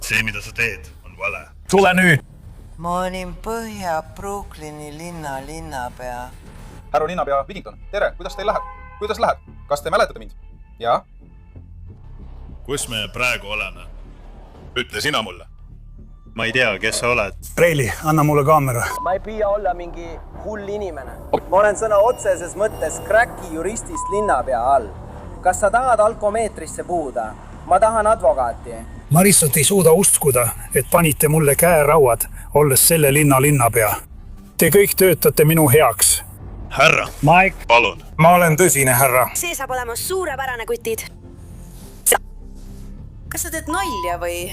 See, mida sa teed, on vale. Tule nüüd! Ma olin Põhja-Brooklyni linnapea. Härra linnapea Wigington, tere, kuidas teil läheb? Kuidas läheb? Kas te mäletate mind? Jaa? Kus me praegu oleme? Ütle sina mulle. Ma ei tea, kes sa oled. Reili, anna mulle kaamera. Ma ei püüa olla mingi hull inimene. Ma olen sõna otseses mõttes cracki juristist linnapea all. Kas sa tahad alkomeetrisse puhuda? Ma tahan advokaati. Ma lihtsalt ei suuda uskuda, et panite mulle käerauad, olles selle linnapea. Te kõik töötate minu heaks. Härra, Mike, palun. Ma olen tõsine härra. See saab olema suurepärane, kutid. Kas sa teed nalja või?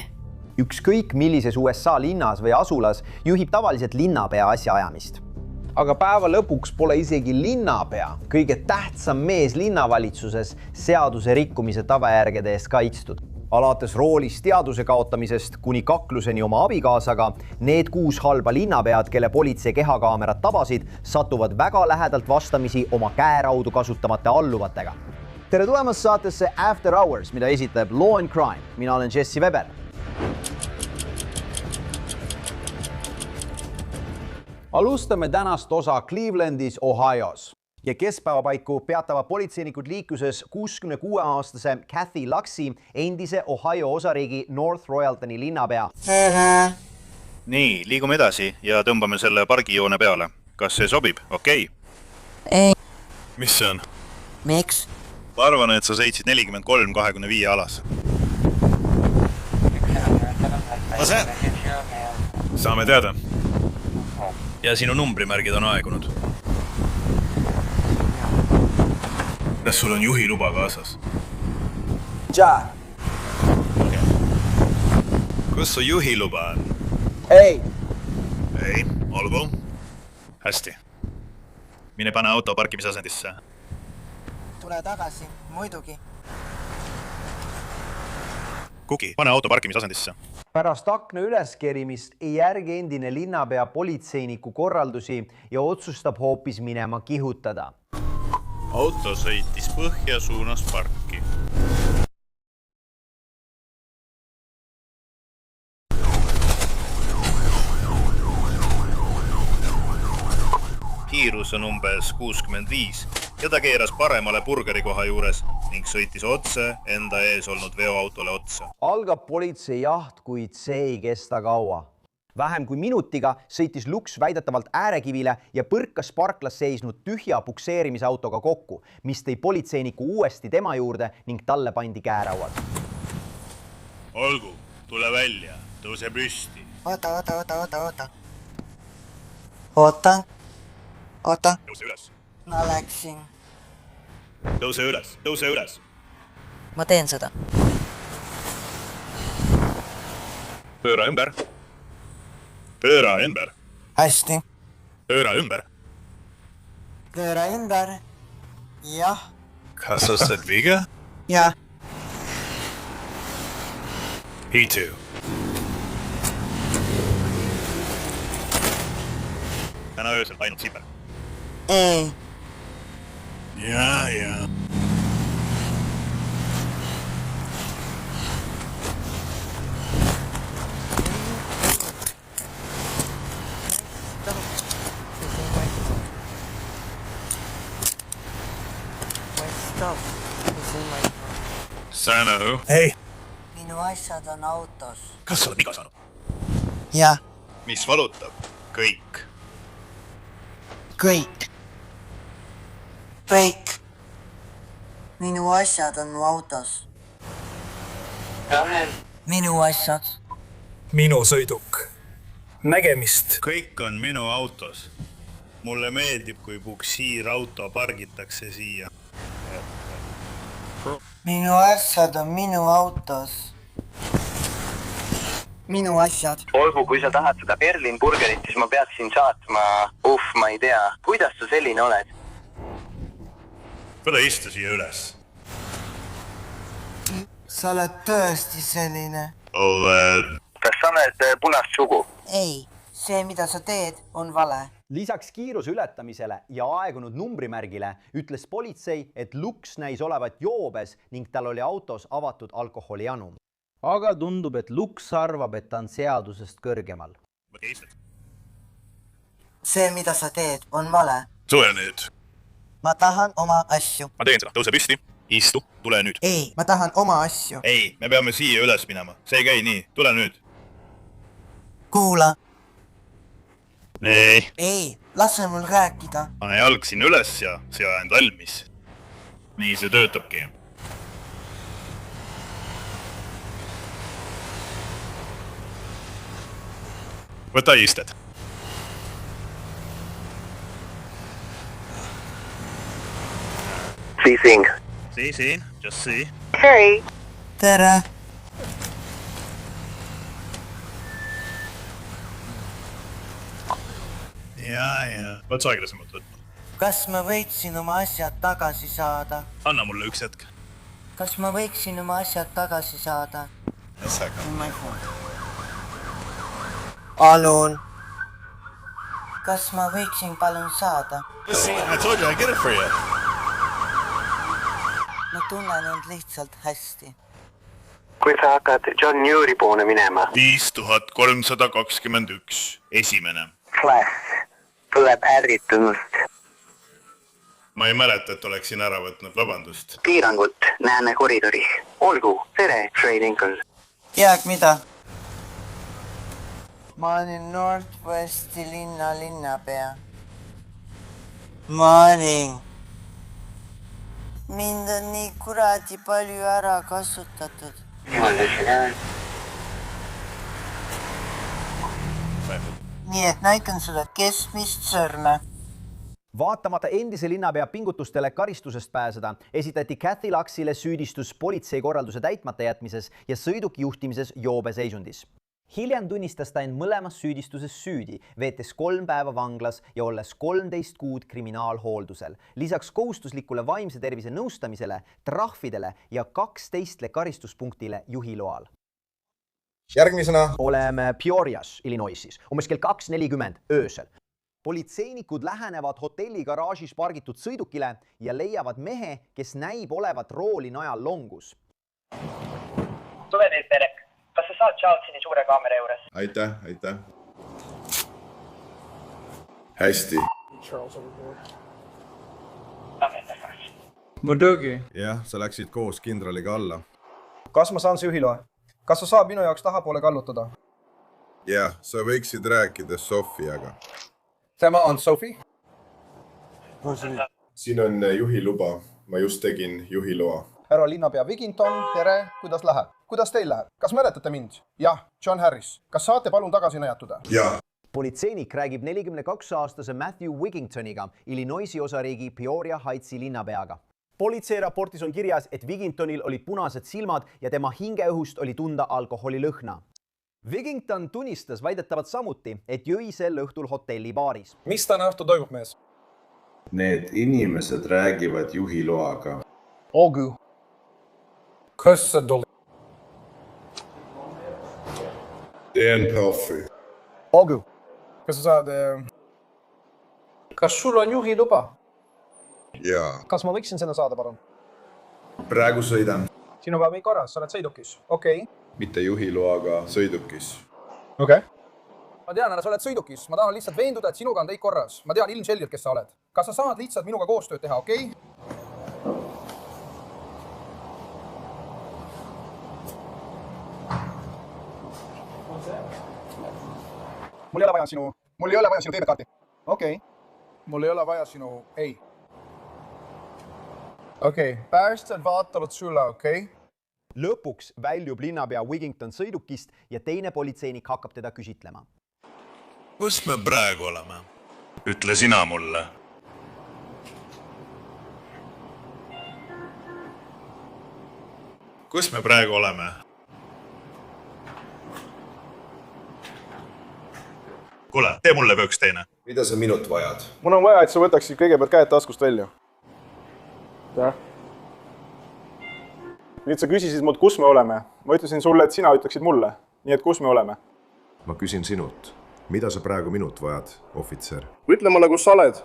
Ükskõik millises USA linnas või asulas juhib tavaliselt linnapea asjaajamist. Aga päeva lõpuks pole isegi linnapea, kõige tähtsam mees linnavalitsuses seaduse rikkumise tavajärgede eest kaitstud. Alates roolist teaduse kaotamisest kuni kakluseni oma abikaasaga, need 6 halba linnapead, kelle politsei kehakaamerad tabasid, satuvad väga lähedalt vastamisi oma käeraudu kasutamata alluvatega. Tere tulemast saatesse After Hours, mida esitab Law and Crime. Mina olen Jesse Weber. Alustame tänast osa Clevelandis, Ohios. Ja keskpäeva paiku peatavad politseinikud liikluses 66-aastase Kathy Luxi endise Ohio osariigi North Royaltoni linnapea. Nii, liigume edasi ja tõmbame selle pargijoone peale. Kas see sobib? Okei? Ei. Mis see on? Miks? Ma arvan, et sa sõitsid 43-25 alas. Lase! Saame teada. Ja sinu numbrimärgid on aegunud. Kas sul on juhi luba kaasas? Jaa. Kus su juhi luba on? Ei. Ei, olgu. Hästi. Mine pane auto parkimisasendisse. Tule tagasi, muidugi. Kuki, pane auto parkimisasendisse. Pärast akna üleskerimist ei järgi endine linnapea politseiniku korraldusi ja otsustab hoopis minema kihutada. Auto sõitis põhja suunas parki. Kiirus on umbes 65 ja ta keeras paremale burgerikoha juures ning sõitis otse enda ees olnud veoautole otsa. Algab politsei jaht, kuid see ei kesta kaua. Vähem kui minutiga sõitis Lux väidetavalt äärekivile ja põrkas parklas seisnud tühja pukseerimisautoga kokku, mis tõi politseiniku uuesti tema juurde ning talle pandi käerauad. Olgu, tule välja, tõuse püsti. Oota. Tõuse üles. Ma läksin. Tõuse üles. Ma teen seda. Pööra ümber. Hästi. Pööra ümber. Pööra ümber. Jah. Kas sa saad viga? Jah. Hiitu. Täna öösel ainult siper. Ei. Ja. Sano. Hei! Minu asjad on autos. Kas sa oled viga saanud? Jah. Mis valutab? Kõik. Minu asjad on mu autos. Minu asjad. Minu sõiduk. Nägemist. Kõik on minu autos. Mulle meeldib, kui puksiirauto pargitakse siia. Minu asjad on minu autos. Minu asjad. Olgu, kui sa tahad seda Berlin burgerit, siis ma peaksin saatma. Ma ei tea. Kuidas sa selline oled? Tule istu siia üles. Sa oled tõesti selline. Oled. Kas sa oled punast sugu? Ei, see, mida sa teed, on vale. Lisaks kiiruse ületamisele ja aegunud numbrimärgile ütles politsei, et Lux näis olevat joobes ning tal oli autos avatud alkoholijanum. aga tundub, et Lux arvab, et ta on seadusest kõrgemal. see, mida sa teed, on vale. Tule nüüd. Ma tahan oma asju. Ma teen seda. Tõuse püsti. Istu. Tule nüüd. Ei, ma tahan oma asju. Ei, me peame siia üles minema. See ei käi nii. Tule nüüd. Kuula. Ei. Lase mul rääkida. Pane jalg siin üles ja sea end valmis. Nii see töötabki. Võta isted. Siin. Just see. Tere. Ja. Võt sa aeglasemalt võtma. Kas ma võiksin oma asjad tagasi saada? Anna mulle üks hetk. Kas ma võiksin oma asjad tagasi saada? Palun. Kas ma võiksin palun saada? I told you I get it for you. Ma tunnen end lihtsalt hästi. Kui sa hakkad John Muiri poole minema. 5321. Esimene. Flash. Tuleb ärritunust. Ma ei mäleta, et oleksin ära võtnud. Vabandust. Piirangut näeme koridoris. Olgu. Tere, Trey Lincoln. Tead mida? Ma olin Northwesti linnapea. Ma olin. Mind on nii kuradi palju ära kasutatud. Nii et näitan sulle keskmist sõrme. Vaatamata endise linnapea pingutustele karistusest pääseda, esitati Kathy Luxile süüdistus politsei korralduse täitmata jätmises ja sõiduki juhtimises joobeseisundis. Hiljem tunnistas ta end mõlemas süüdistuses süüdi, veetes 3 päeva vanglas ja olles 13 kuud kriminaalhooldusel. Lisaks kohustuslikule vaimse tervise nõustamisele, trahvidele ja 12 karistuspunktile juhiloal. Järgmisena Oleme Peorias, Illinoisis, umbes kell 2:40 öösel. Politseinikud lähenevad hotelli garaažis pargitud sõidukile ja leiavad mehe, kes näib olevat rooli najal longus. Tule nüüd, Perek. Kas sa saad Charlesini suure kaamera juures? Aitäh. Hästi. muidugi. Jah, sa läksid koos kindraliga alla. Kas ma saan see juhiloa? Kas sa saab minu jaoks tahapoole kallutada? Jah, sa võiksid rääkida Sofiaga. Tema on Sophie? Siin on juhiluba. Ma just tegin juhiloa. Härra linnapea Wigington, tere, kuidas läheb? Kuidas teil läheb? Kas mäletate mind? Jah, John Harris. Kas saate palun tagasi näjatuda? Jah. Politseinik räägib 42-aastase Matthew Wigingtoniga, Illinoisi osariigi Peoria Heightsi linnapeaga. Politseiraportis on kirjas, et Wigingtonil olid punased silmad ja tema hingeõhust oli tunda alkoholilõhna. Wigington tunnistas väidetavat samuti, et jõi sel õhtul hotellibaaris. Mis täna õhtul toimub, mees? Need inimesed räägivad juhiloaga. Olgu. Kas sa tuli? Dan Pelfrey. Olgu. Kas sa saad... Kas sul on juhiluba? Jaa. Kas ma võiksin selle saada, palun? Praegu sõidan. Sinu päev ei korras, sa oled sõidukis. Okei. Mitte juhiloaga sõidukis. Okei. Ma tean, ära sa oled sõidukis. Ma tahan lihtsalt veenduda, et sinuga on teid korras. Ma tean ilmselgelt, kes sa oled. Kas sa saad lihtsalt minuga koostööd teha, okei? Mul ei ole vaja sinu teebekaarti. Okei. Mul ei ole vaja sinu... Ei. Okei. Päästjad vaatavad sulle, okei? Lõpuks väljub linnapea Wigington sõidukist ja teine politseinik hakkab teda küsitlema. Kus me praegu oleme? Ütle sina mulle. Kus me praegu oleme? Kuule, tee mulle üks teine. Mida sa minut vajad? Mul on vaja, et sa võtaksid kõigepealt käed taskust välja. Nüüd sa küsisid mult, kus me oleme. Ma ütlesin sulle, et sina ütleksid mulle. Nii et kus me oleme? Ma küsin sinut. Mida sa praegu minut vajad, ohvitser? Ütle mulle, kus sa oled.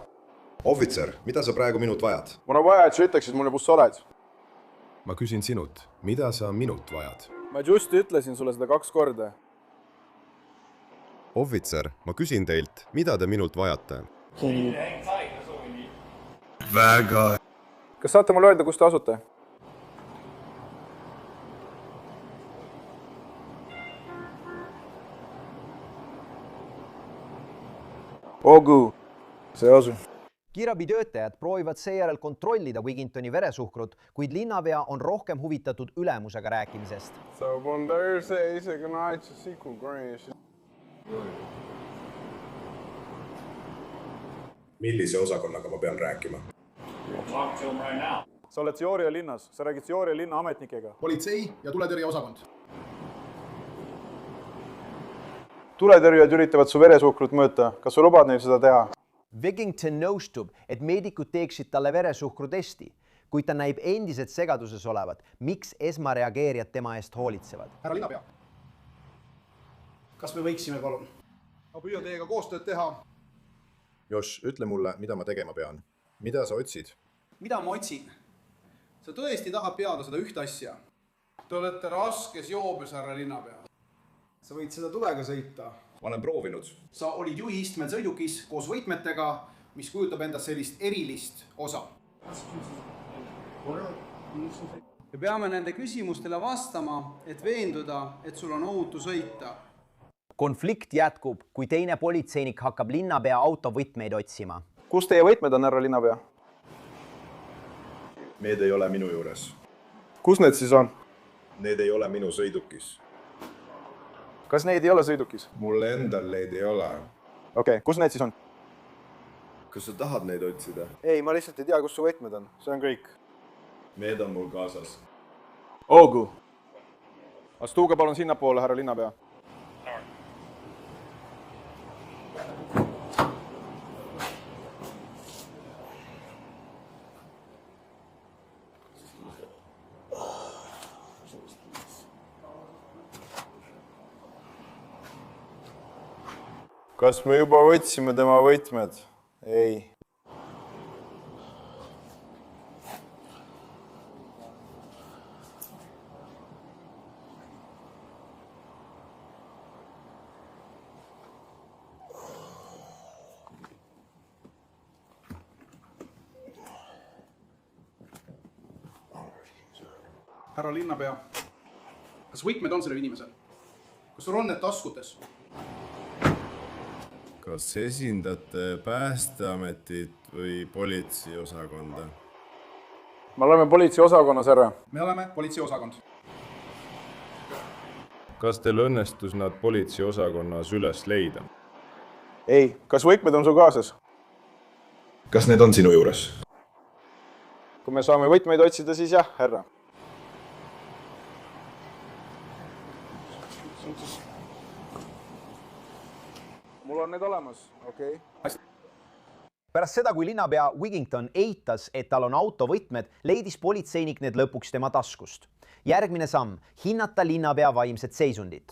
Ohvitser, mida sa praegu minut vajad? Mul on vaja, et sa ütleksid mulle, kus sa oled. Ma küsin sinut. Mida sa minut vajad? ma just ütlesin sulle seda 2 korda. ohvitser, ma küsin teilt, mida te minult vajate? Väga. Kas saate mulle öelda, kus te asute? Ogu, see asu. Kiirabitöötajad proovivad seejärel kontrollida Wigingtoni veresuhkrut, kuid linnapea on rohkem huvitatud ülemusega rääkimisest. Millise osakonnaga ma pean rääkima? Sa oled Sioria linnas, sa räägid Sioria linna ametnikega. Politsei ja tuletõrjeosakond. Tuletõrjed üritavad su veresuhkrut mõõta. Kas sa lubad neil seda teha? Wigington nõustub, et meedikud teeksid talle veresuhkrutesti, kuid ta näib endiselt segaduses olevat, miks esmareageerijad tema eest hoolitsevad. Härra linnapea, kas me võiksime palun? Ma püüan teiega koostööd teha. Josh, ütle mulle, mida ma tegema pean. Mida sa otsid? Mida ma otsin? Sa tõesti tahad peada seda ühte asja. Te olete raskes joobes, härra linnapea. Sa võid seda tulega sõita. Ma olen proovinud. Sa olid juhi istmel sõidukis koos võitmetega, mis kujutab endast sellist erilist osa. Me peame nende küsimustele vastama, et veenduda, et sul on ohutu sõita. Konflikt jätkub, kui teine politseinik hakkab linnapea autovõtmeid otsima. Kus teie võtmed on, härra linnapea? Need ei ole minu juures. Kus need siis on? Need ei ole minu sõidukis. Kas neid ei ole sõidukis? Mul endal neid ei ole. Okei, kus need siis on? Kas sa tahad neid otsida? Ei, ma lihtsalt ei tea, kus su võtmed on. See on kõik. Need on mul kaasas. Ogu. Astuuge palun sinna poole, härra linnapea. Kas me juba võtsime tema võtmed? Ei. Härra linnapea, kas võtmed on sellel inimesel? Kas sul on need taskutes? Kas esindate Päästeametit või politseiosakonda? Me oleme politseiosakonnas, härra. Me oleme politseioosakond. Kas teil õnnestus nad politseiosakonnas üles leida? Ei, kas võtmed on su kaasas? Kas need on sinu juures? Kui me saame võtmeid otsida, siis jah, härra. Mul on need olemas, okei. Pärast seda, kui linnapea Wigington eitas, et tal on autovõtmed, leidis politseinik need lõpuks tema taskust. Järgmine samm, hinnata linnapea vaimset seisundit.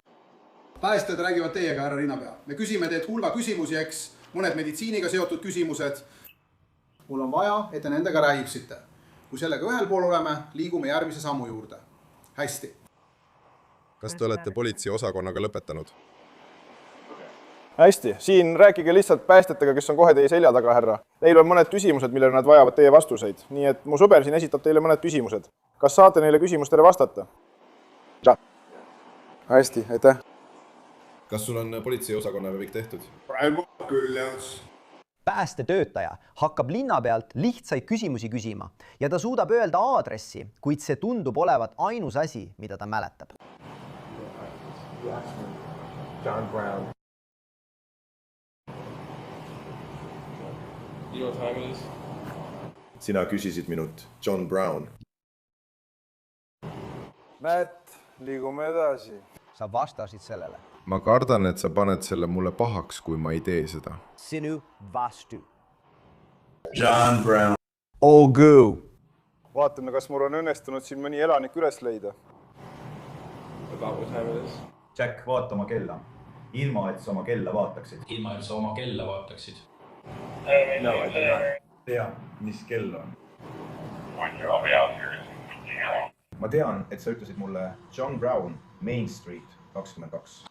Päästajad räägivad teiega, härra linnapea. Me küsime teilt hulga küsimusi, eks, mõned meditsiiniga seotud küsimused. Mul on vaja, et te nendega räägiksite. Kui sellega ühel pool oleme, liigume järgmise sammu juurde. Hästi. Kas te olete politseiosakonnaga lõpetanud? Hästi, siin rääkige lihtsalt päästetega, kes on kohe teie selja taga, härra. Neil on mõned küsimused, millele nad vajavad teie vastuseid. Nii et mu sõber siin esitab teile mõned küsimused. Kas saate neile küsimustele vastata? Hästi, aitäh. Kas sul on politseiosakonnaga kõik tehtud? Praegu küll, jah. Päästetöötaja hakkab linnapealt lihtsaid küsimusi küsima ja ta suudab öelda aadressi, kuid see tundub olevat ainus asi, mida ta mäletab. John Brown. You know what time it is? Sina küsisid minut. John Brown. Näed, liigume edasi. Sa vastasid sellele. Ma kardan, et sa paned selle mulle pahaks, kui ma ei tee seda. Sinu vastu. John Brown. Ogu. Vaatame, kas mul on õnnestunud siin mõni elanik üles leida. About what time it is? Jack, vaata oma kella. Ilma, et sa oma kella vaataksid. Ilma, et sa oma kella vaataksid. No, I do not. Tea, mis kell on. Ma tean, et sa ütlesid mulle John Brown Main Street 22.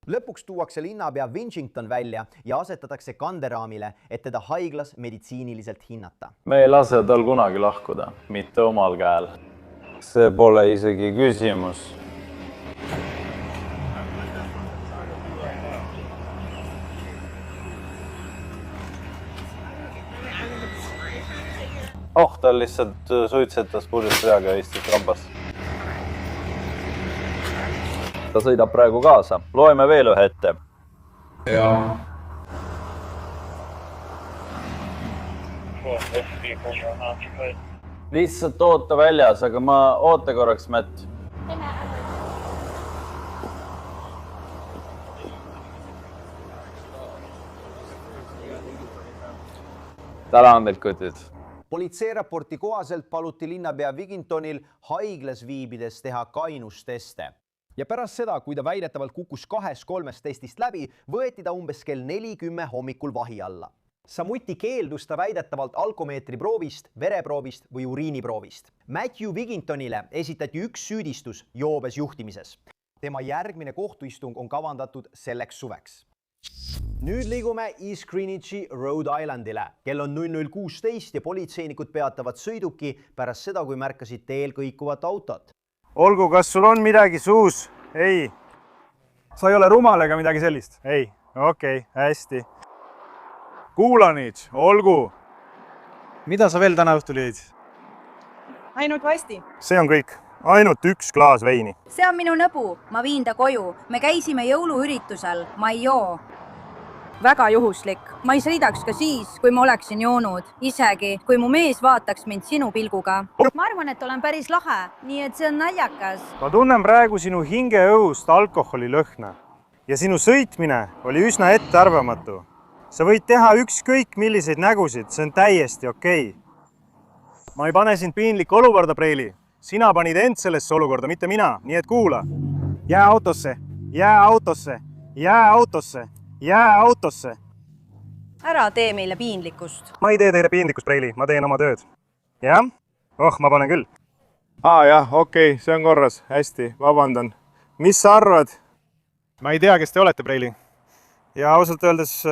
Lõpuks tuuakse linnapea Washington välja ja asetatakse kanderaamile, et teda haiglas meditsiiniliselt hinnata. Me ei lase tal kunagi lahkuda, mitte omal käel. See pole isegi küsimus. Ta lihtsalt suitsetas purjus peaga ja istus rambas. Ta sõidab praegu kaasa. Loeme veel ühe ette. Jaa. Lihtsalt oota väljas, aga oota korraks, Matt. Tänan teid, kutid. Politseiraporti kohaselt paluti linnapea Wiggintonil haiglas viibides teha kainusteste. Ja pärast seda, kui ta väidetavalt kukkus 2-3 testist läbi, võeti ta umbes kell 4:10 hommikul vahi alla. Samuti keeldus ta väidetavalt alkomeetri proovist, vereproovist või uriiniproovist. Matthew Wiggintonile esitati üks süüdistus joobes juhtimises. Tema järgmine kohtuistung on kavandatud selleks suveks. Nüüd liigume East Greenwichi Rhode Islandile. Kell on 00:16 ja politseinikud peatavad sõiduki pärast seda, kui märkasid teel kõikuvat autot. Olgu, kas sul on midagi suus? Ei. Sa ei ole rumal ega midagi sellist? Ei. Okei, hästi. Kuula nüüd, olgu. Mida sa veel täna õhtul jõid? Ainult vasti. See on kõik. Ainult üks klaas veini. See on minu nõbu. Ma viin ta koju. Me käisime jõuluüritusel. Ma ei joo. Väga juhuslik. Ma ei sõidaks ka siis, kui ma oleksin joonud. Isegi, kui mu mees vaataks mind sinu pilguga. Ma arvan, et olen päris lahe. Nii et see on naljakas. Ma tunnen praegu sinu hingeõust alkoholilõhna. Ja sinu sõitmine oli üsna ettearvamatu. Sa võid teha ükskõik milliseid nägusid. See on täiesti okei. Ma ei pane sind piinlikku olukorda, Preili. Sina panid end sellesse olukorda, mitte mina. Nii et kuula. Jää autosse. Jää autosse. Jää autosse. Jää autosse. Ära tee meile piinlikkust. Ma ei tee teile piinlikkust, Preili. Ma teen oma tööd. Jah? Ma panen küll. Jah, okei, see on korras. Hästi, vabandan. Mis sa arvad? Ma ei tea, kes te olete, Preili. Ja ausalt öeldes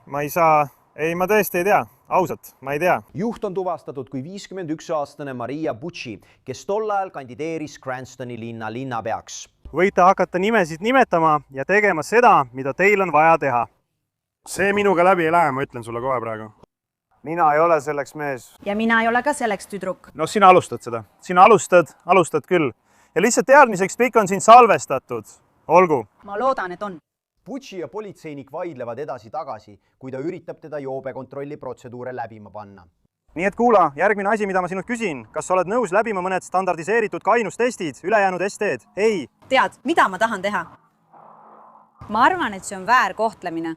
ma ei saa... Ei, ma tõesti ei tea. Ausalt, ma ei tea. Juht on tuvastatud kui 51-aastane Maria Bucci, kes tol ajal kandideeris Cranstoni linna linnapeaks. Võite hakata nimesid nimetama ja tegema seda, mida teil on vaja teha. See minuga läbi ei lähe, ma ütlen sulle kohe praegu. Mina ei ole selleks mees. Ja mina ei ole ka selleks tüdruk. No sina alustad seda. Sina alustad küll. Ja lihtsalt teadmiseks kõik on siin salvestatud. Olgu. Ma loodan, et on. Bucci ja politseinik vaidlevad edasi-tagasi, kui ta üritab teda joobekontrolli protseduure läbima panna. Nii et kuula, järgmine asi, mida ma sinult küsin. Kas sa oled nõus läbima mõned standardiseeritud kainustestid, ülejäänud ST-d? Ei. Tead, mida ma tahan teha? Ma arvan, et see on väärkohtlemine.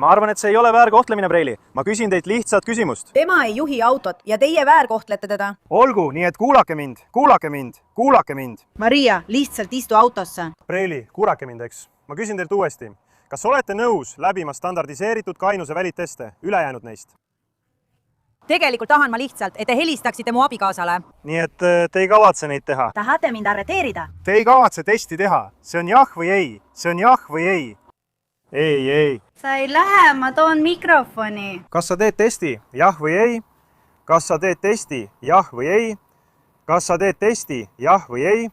Ma arvan, et see ei ole väärkohtlemine, Preili. Ma küsin teilt lihtsat küsimust. Tema ei juhi autot ja teie väärkohtlete teda. Olgu, nii et kuulake mind. Maria, lihtsalt istu autosse. Preili, kuulake mind, eks. Ma küsin teilt uuesti. Kas olete nõus läbima standardiseeritud kainuse väliteste, ülejäänud neist? Tegelikult tahan ma lihtsalt, et te helistaksite mu abikaasale. Nii et te ei kavatse neid teha? Tahate mind arreteerida? Te ei kavatse testi teha. See on jah või ei? See on jah või ei? Ei. Sa ei lähe, ma toon mikrofoni. Kas sa teed testi? Jah või ei? Kas sa teed testi? Jah või ei? Kas sa teed testi? Jah või ei?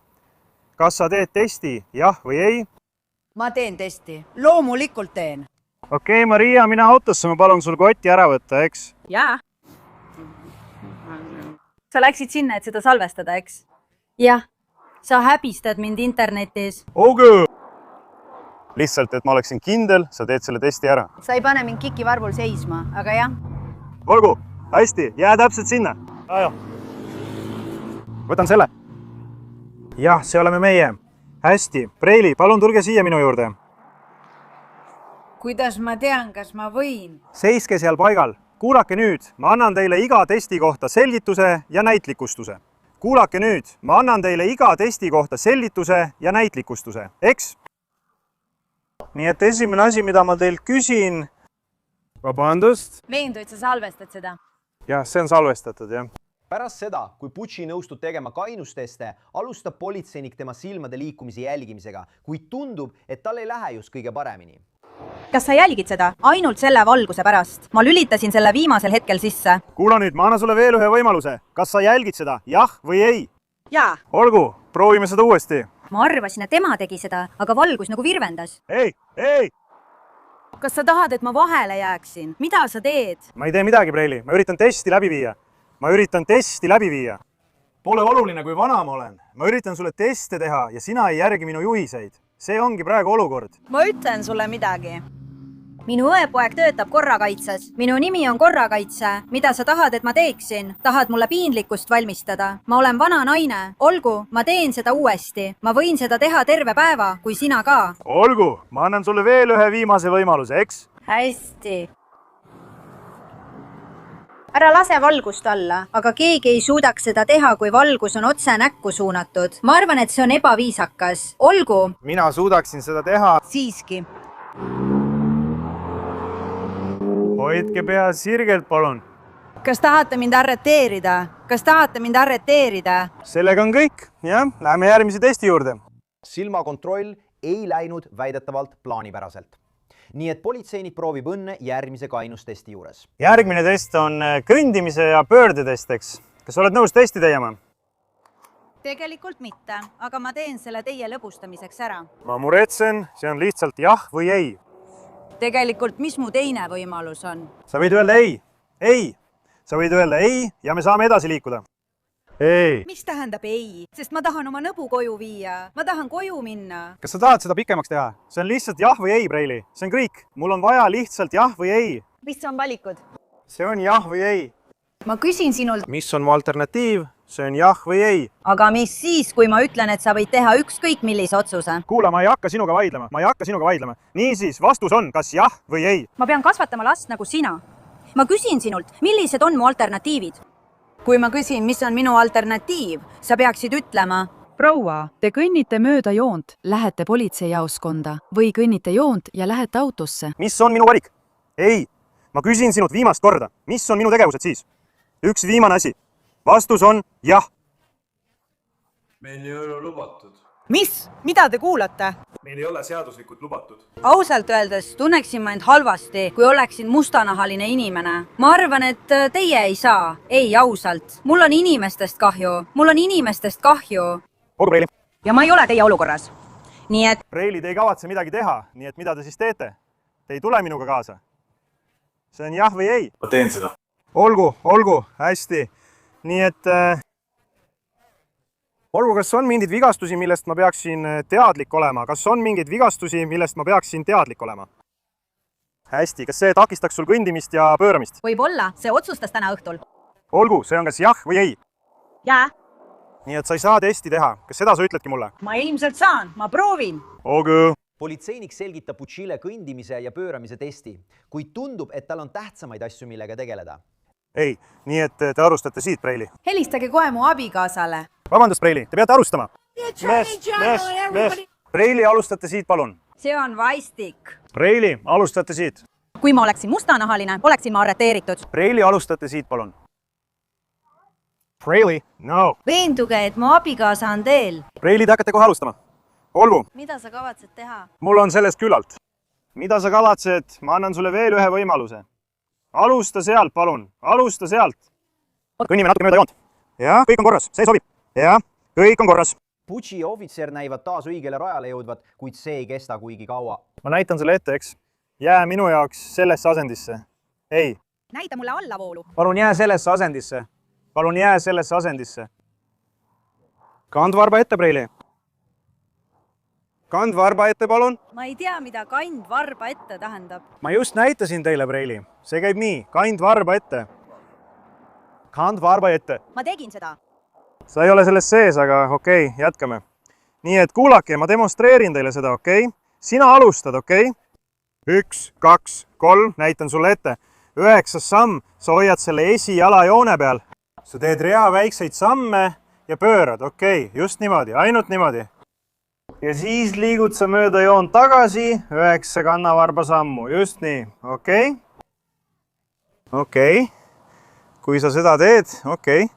Kas sa teed testi? Jah või ei? Ma teen testi. Loomulikult teen. Okei, Maria, mina autosse, ma palun sul kotti ära võtta, eks? Jaa. Sa läksid sinna, et seda salvestada, eks? Jah. Sa häbistad mind internetis. Ogu! Lihtsalt, et ma oleksin kindel, sa teed selle testi ära. Sa ei pane mind kikivarvul seisma, aga jah. Olgu, hästi, jää täpselt sinna. Võtan selle. Jah, see oleme meie. Hästi, Preili, palun tulge siia minu juurde. Kuidas ma tean, kas ma võin? Seiske seal paigal. Kuulake nüüd, ma annan teile iga testi kohta selgituse ja näitlikustuse. Kuulake nüüd, ma annan teile iga testi kohta selgituse ja näitlikustuse, eks? Nii et esimene asi, mida ma teilt küsin... Vabandust? Meendu, et sa salvestad seda. Jah, see on salvestatud, jah. pärast seda, kui Butši nõustub tegema kainusteste, alustab politseinik tema silmade liikumise jälgimisega, kuid tundub, et tal ei lähe just kõige paremini. Kas sa jälgid seda? Ainult selle valguse pärast. Ma lülitasin selle viimasel hetkel sisse. Kuula nüüd, ma annan sulle veel ühe võimaluse. Kas sa jälgid seda? Jah või ei? Jaa. Olgu, proovime seda uuesti. Ma arvasin, et tema tegi seda, aga valgus nagu virvendas. Ei! Kas sa tahad, et ma vahele jääksin? Mida sa teed? Ma ei tee midagi, Preili. Ma üritan testi läbi viia. Pole oluline, kui vana ma olen. Ma üritan sulle teste teha ja sina ei järgi minu juhiseid. See ongi praegu olukord. Ma ütlen sulle midagi. Minu õepoeg töötab korrakaitses. Minu nimi on Korrakaitse. Mida sa tahad, et ma teeksin? Tahad mulle piinlikkust valmistada? Ma olen vana naine. Olgu, ma teen seda uuesti. Ma võin seda teha terve päeva, kui sina ka. Olgu, ma annan sulle veel ühe viimase võimaluse, eks? Hästi. Ära lase valgust alla, aga keegi ei suudaks seda teha, kui valgus on otse näkku suunatud. Ma arvan, et see on ebaviisakas. Olgu. Mina suudaksin seda teha. Siiski. Hoidke pea sirgelt, palun. Kas tahate mind arreteerida? Sellega on kõik. Jah, läheme järgmise testi juurde. Silmakontroll ei läinud väidetavalt plaanipäraselt. Nii et politseinik proovib õnne järgmise kainustesti juures. Järgmine test on kõndimise ja pöördetest, eks. Kas oled nõus testi tegema? Tegelikult mitte, aga ma teen selle teie lõbustamiseks ära. Ma muretsen, see on lihtsalt jah või ei. Tegelikult, mis mu teine võimalus on? Sa võid öelda ei. Sa võid öelda ei ja me saame edasi liikuda. Ei. Mis tähendab ei? Sest ma tahan oma nõbu koju viia. Ma tahan koju minna. Kas sa tahad seda pikemaks teha? See on lihtsalt jah või ei, Preili. See on kõik. Mul on vaja lihtsalt jah või ei. Mis on valikud? See on jah või ei. Ma küsin sinult. Mis on mu alternatiiv? See on jah või ei. Aga mis siis, kui ma ütlen, et sa võid teha ükskõik millise otsuse? Kuula, ma ei hakka sinuga vaidlema. Niisiis, vastus on kas jah või ei. Ma pean kasvatama last nagu sina. Ma küsin sinult, millised on mu alternatiivid? Kui ma küsin, mis on minu alternatiiv, sa peaksid ütlema. Proua, te kõnnite mööda joont, lähete politseijaoskonda või kõnnite joont ja lähete autosse. Mis on minu valik? Ei. Ma küsin sinult viimast korda. Mis on minu tegevused siis? Üks viimane asi. Vastus on jah. Meil ei ole lubatud. Mis? Mida te kuulate? Meil ei ole seaduslikult lubatud. Ausalt öeldes tunneksin ma end halvasti, kui oleksin mustanahaline inimene. Ma arvan, et teie ei saa. Ei, ausalt. Mul on inimestest kahju. Olgu, Preili. Ja ma ei ole teie olukorras. Nii et... Preili, te ei kavatse midagi teha, nii et mida te siis teete? Te ei tule minuga kaasa. See on jah või ei? Ma teen seda. Olgu, hästi. Nii et... Olgu, kas on mingeid vigastusi, millest ma peaksin teadlik olema? Hästi, kas see takistaks sul kõndimist ja pööramist? Võib-olla, see otsustas täna õhtul. Olgu, see on kas jah või ei? Jaa. Nii et sa ei saa testi teha. Kas seda sa ütledki mulle? Ma ilmselt saan, ma proovin. Olgu. Politseinik selgitab Butšile kõndimise ja pööramise testi, kuid tundub, et tal on tähtsamaid asju, millega tegeleda. Ei, nii et te alustate siit, Preili. Helistage kohe mu abikaasale. Vabandust, Preili, te peate alustama. Mees. Preili, alustate siit, palun. See on vaistik. Preili, alustate siit. Kui ma oleksin mustanahaline, oleksin ma arreteeritud. Preili, alustate siit, palun. Preili, no. Veenduge, et mu abikaasa on teel. Preili, te hakkate kohe alustama. Olgu. Mida sa kavatsed teha? Mul on sellest küllalt. Mida sa kavatsed? Ma annan sulle veel ühe võimaluse. Alusta sealt, palun. Alusta sealt. Kõnnime natuke mööda joont. Ja, kõik on korras. See sobib. Ja, kõik on korras. Butši ja ohvitser näivad taas õigele rajale jõudvat, kuid see ei kesta kuigi kaua. Ma näitan sulle ette, eks? Jää minu jaoks sellesse asendisse. Ei. Näita mulle allavoolu. Palun jää sellesse asendisse. Kandvarba ette, Preili. Kandvarba ette, palun. Ma ei tea, mida kandvarba ette tähendab. Ma just näitasin teile, Preili. See käib nii. Kandvarba ette. Kandvarba ette. Ma tegin seda. Sa ei ole selles sees, aga okei, jätkame. Nii et kuulake, ma demonstreerin teile seda, okei? Sina alustad, okei? 1, 2, 3, näitan sulle ette. 9. samm, sa hoiad selle esijala joone peal. Sa teed rea väikseid samme ja pöörad, okei? Just niimoodi, ainult niimoodi. Ja siis liigud sa mööda joont tagasi, 9 kannavarba sammu, just nii, okei? Okei. Kui sa seda teed, okei.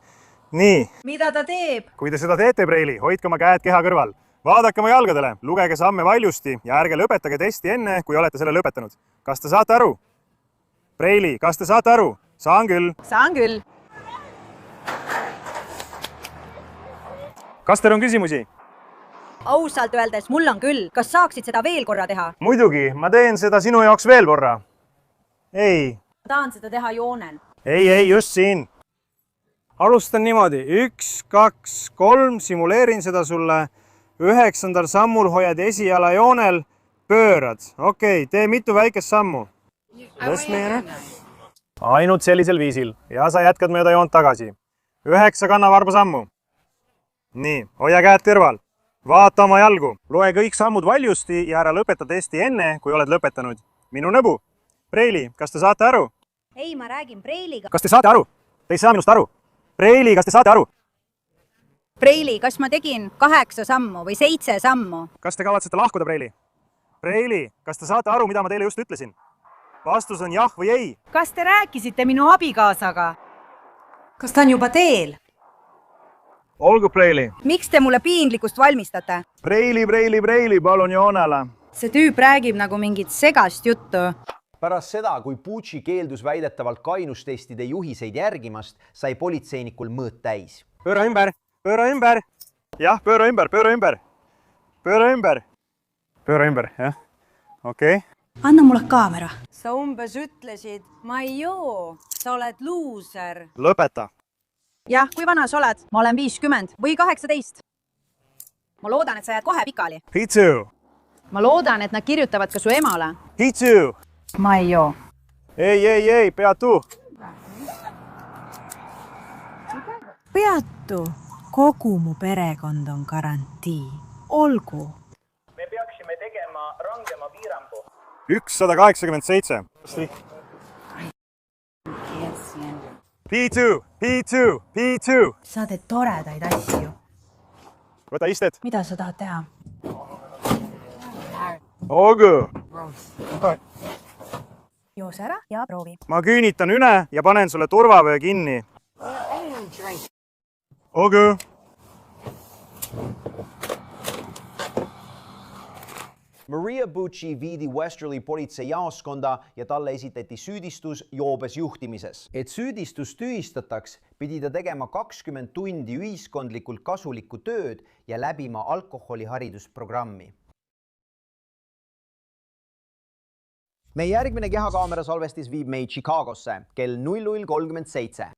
nii. mida ta teeb? Kui te seda teete, Preili, hoidke oma käed keha kõrval. Vaadake oma jalgadele, lugege samme valjusti ja ärge lõpetage testi enne, kui olete selle lõpetanud. Kas te saate aru? Preili, kas te saate aru? Saan küll. Saan küll. Kas teil on küsimusi? Ausalt öeldes, mul on küll. Kas saaksid seda veel korra teha? Muidugi, ma teen seda sinu jaoks veel korra. Ei. Ma tahan seda teha joonel. Ei, just siin. Alustan niimoodi. 1, 2, 3, simuleerin seda sulle. 9. sammul hoiad esijala joonel, pöörad. Okei, tee mitu väikest sammu. Tõstmine. Ainult sellisel viisil ja sa jätkad mööda joont tagasi. 9 kannavarba sammu. Nii, hoia käed kõrval. Vaata oma jalgu. Loe kõik sammud valjusti ja ära lõpeta testi enne, kui oled lõpetanud. Minu nõbu. Preili, kas te saate aru? Ei, ma räägin Preiliga. Kas te saate aru? Te ei saa minust aru. Preili, kas te saate aru? Preili, kas ma tegin 8 sammu või 7 sammu? Kas te kavatsete lahkuda, Preili? Preili, kas te saate aru, mida ma teile just ütlesin? Vastus on jah või ei. Kas te rääkisite minu abikaasaga? Kas ta on juba teel? Olgu, Preili. Miks te mulle piinlikkust valmistate? Preili, palun joonele. See tüüp räägib nagu mingit segast juttu. Pärast seda, kui Pucci keeldus väidetavalt kainustestide juhiseid järgimast, sai politseinikul mõõt täis. Pööra ümber. Jah, pööra ümber, jah. Okei. Anna mulle kaamera. Sa umbes ütlesid, ma ei joo, sa oled luuser. Lõpeta. Jah, kui vana sa oled? Ma olen 50 või 18. Ma loodan, et sa jääd kohe pikali. Hitsu. Ma loodan, et nad kirjutavad ka su emale. Hitsu. Ma ei joo. Ei, peatu. Peatu. Kogu mu perekond on garantii. Olgu. Me peaksime tegema rangema piirangu. 187. P2. Sa teed toredaid asju. Võta istet. Mida sa tahad teha? Olgu. Joos ära ja proovi. Ma küünitan üle ja panen sulle turvavöö kinni. Olgu. Maria Bucci viidi Westerly politseijaoskonda ja talle esitati süüdistus joobes juhtimises. Et süüdistus tühistataks, pidi ta tegema 20 tundi ühiskondlikult kasulikku tööd ja läbima alkoholiharidusprogrammi. Meie järgmine kehakaamera salvestis viib meid Chicagosse kell 00:37.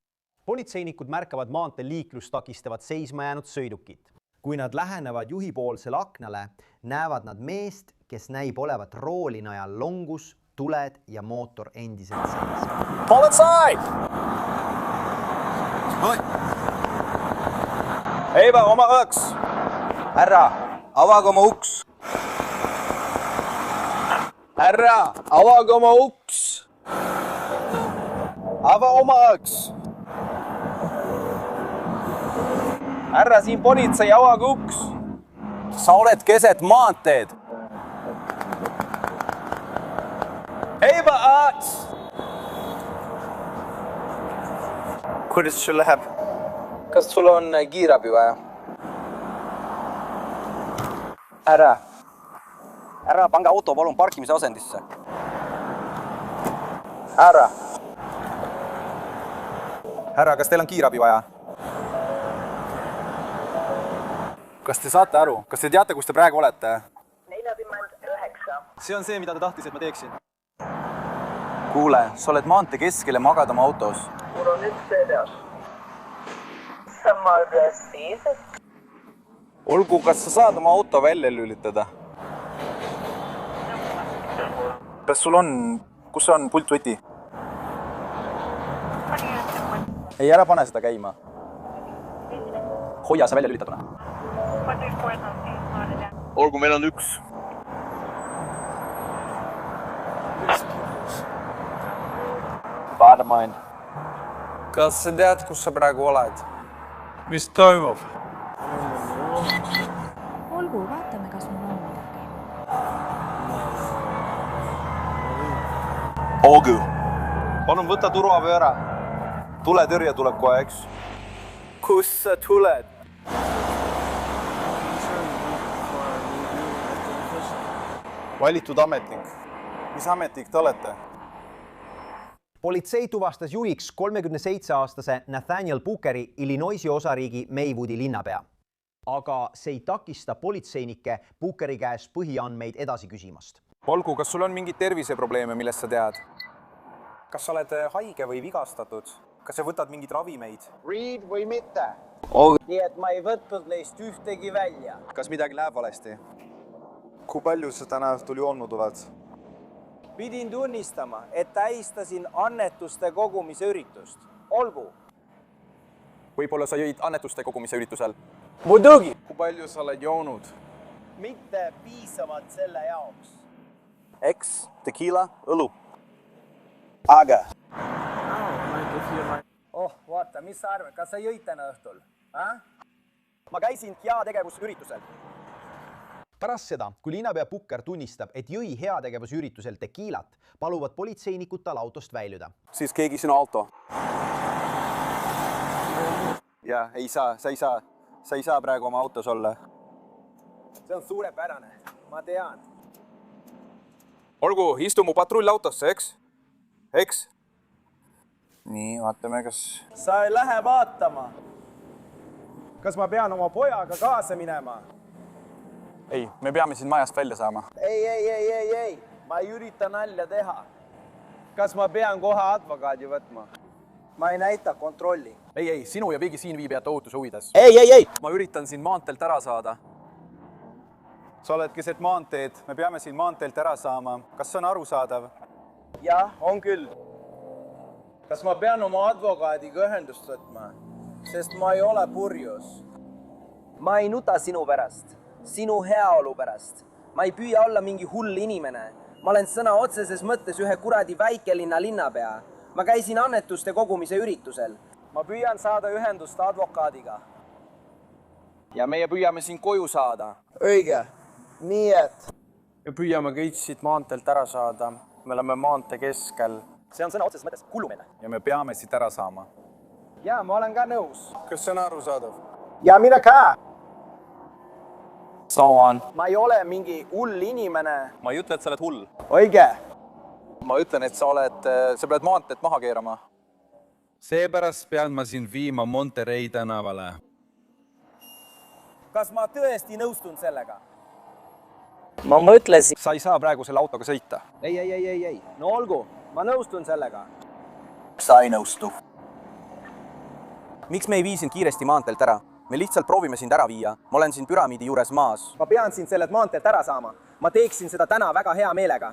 Politseinikud märkavad maanteel liiklust takistavat seisma jäänud sõidukit. Kui nad lähenevad juhipoolsele aknale, näevad nad meest, kes näib olevat rooli najal longus, tuled ja mootor endiselt sees. Politsei! Eiva, oma õks! Härra, avage oma uks! Härra, avage oma uks! Ava oma õks! Härra, siin politsei, avage uks! Sa oled keset maanteed! Eiva, õks! Kuidas sul läheb? Kas sul on kiirabi vaja? Härra, pange auto palun parkimise asendisse. Härra, kas teil on kiirabi vaja? Kas te saate aru? Kas te teate, kus te praegu olete? 49. See on see, mida ta tahtis, et ma teeksin. Kuule, sa oled maantee keskel ja magad oma autos. Mul on üks sedas. Sama rõstis. Olgu, kas sa saad oma auto välja lülitada? Kas sul on, kus on pultvuti? Ei, ära pane seda käima. Hoia sa välja lülitatuna. Olgu, meil on üks. Paarmain. Kas sa tead, kus sa praegu oled? Mis toimub? Olgu, vaatame, kas mul on midagi. Olgu. Palun võta turvapööra. Tuletõrje tuleb kohe, eks? Kust sa tuled? Valitud ametnik. Mis ametnik te olete? politsei tuvastas juhiks 37-aastase Nathaniel Bookeri Illinoisi osariigi Maywoodi linnapea. Aga see ei takista politseinikke Bookeri käest põhiandmeid edasi küsimast. Olgu, kas sul on mingid terviseprobleeme, millest sa tead? Kas sa oled haige või vigastatud? Kas sa võtad mingid ravimeid? Read või mitte? Nii et ma ei võtnud neist ühtegi välja. Kas midagi läheb valesti? Kui palju sa täna õhtul joonud oled? Pidin tunnistama, et tähistasin annetuste kogumise üritust. Olgu. Võib-olla sa jõid annetuste kogumise üritusel? Muidugi. Kui palju sa oled joonud? Mitte piisavalt selle jaoks. Eks, tequila, õlu. Aga. Vaata, mis sa arvad, kas sa jõid täna õhtul? Ma käisin heategevusüritusel. Pärast seda, kui linnapea Booker tunnistab, et jõi heategevusüritusel tequilat, paluvad politseinikud tal autost väljuda. Siis keegi sinu auto? Ja, ei saa, sa ei saa praegu oma autos olla. See on suurepärane, ma tean. Olgu, istu mu patrullautosse, eks? Eks? Nii, vaatame, kas... Sa ei lähe vaatama. Kas ma pean oma pojaga kaasa minema? Ei, me peame sind majast välja saama. Ei. Ma ei ürita nalja teha. Kas ma pean kohe advokaadi võtma? Ma ei näita kontrolli. Ei, sinu ja kõigi siin viibijate ohutuse huvides. Ei. Ma üritan sind maanteelt ära saada. Sa oled keset maanteed, me peame sind maanteelt ära saama. Kas see on arusaadav? Jah, on küll. Kas ma pean oma advokaadiga ühendust võtma? Sest ma ei ole purjus. Ma ei nuta sinu pärast, sinu heaolu pärast. Ma ei püüa olla mingi hull inimene. Ma olen sõna otseses mõttes ühe kuradi väikelinna linnapea. Ma käisin annetuste kogumise üritusel. Ma püüan saada ühendust advokaadiga. Ja meie püüame siin koju saada. Õige. Nii et... Me püüame kõik siit maanteelt ära saada. Me oleme maantee keskel. See on sõna otseses mõttes hullumeelne. Ja me peame siit ära saama. Ja, ma olen ka nõus. Kas see on arusaadav? Ja mina ka. Saan. Ma ei ole mingi hull inimene. Ma ei ütle, et sa oled hull. Õige. Ma ütlen, et sa pead maanteed maha keerama. Seepärast pean ma sind viima Monterey tänavale. Kas ma tõesti nõustun sellega? Ma mõtlesin. Sa ei saa praegu selle autoga sõita. Ei. No olgu, ma nõustun sellega. Sa ei nõustu. Miks me ei vii sind kiiresti maanteelt ära? Me lihtsalt proovime sind ära viia. Ma olen siin püramiidi juures maas. Ma pean sind sellelt maanteelt ära saama. Ma teeksin seda täna väga hea meelega.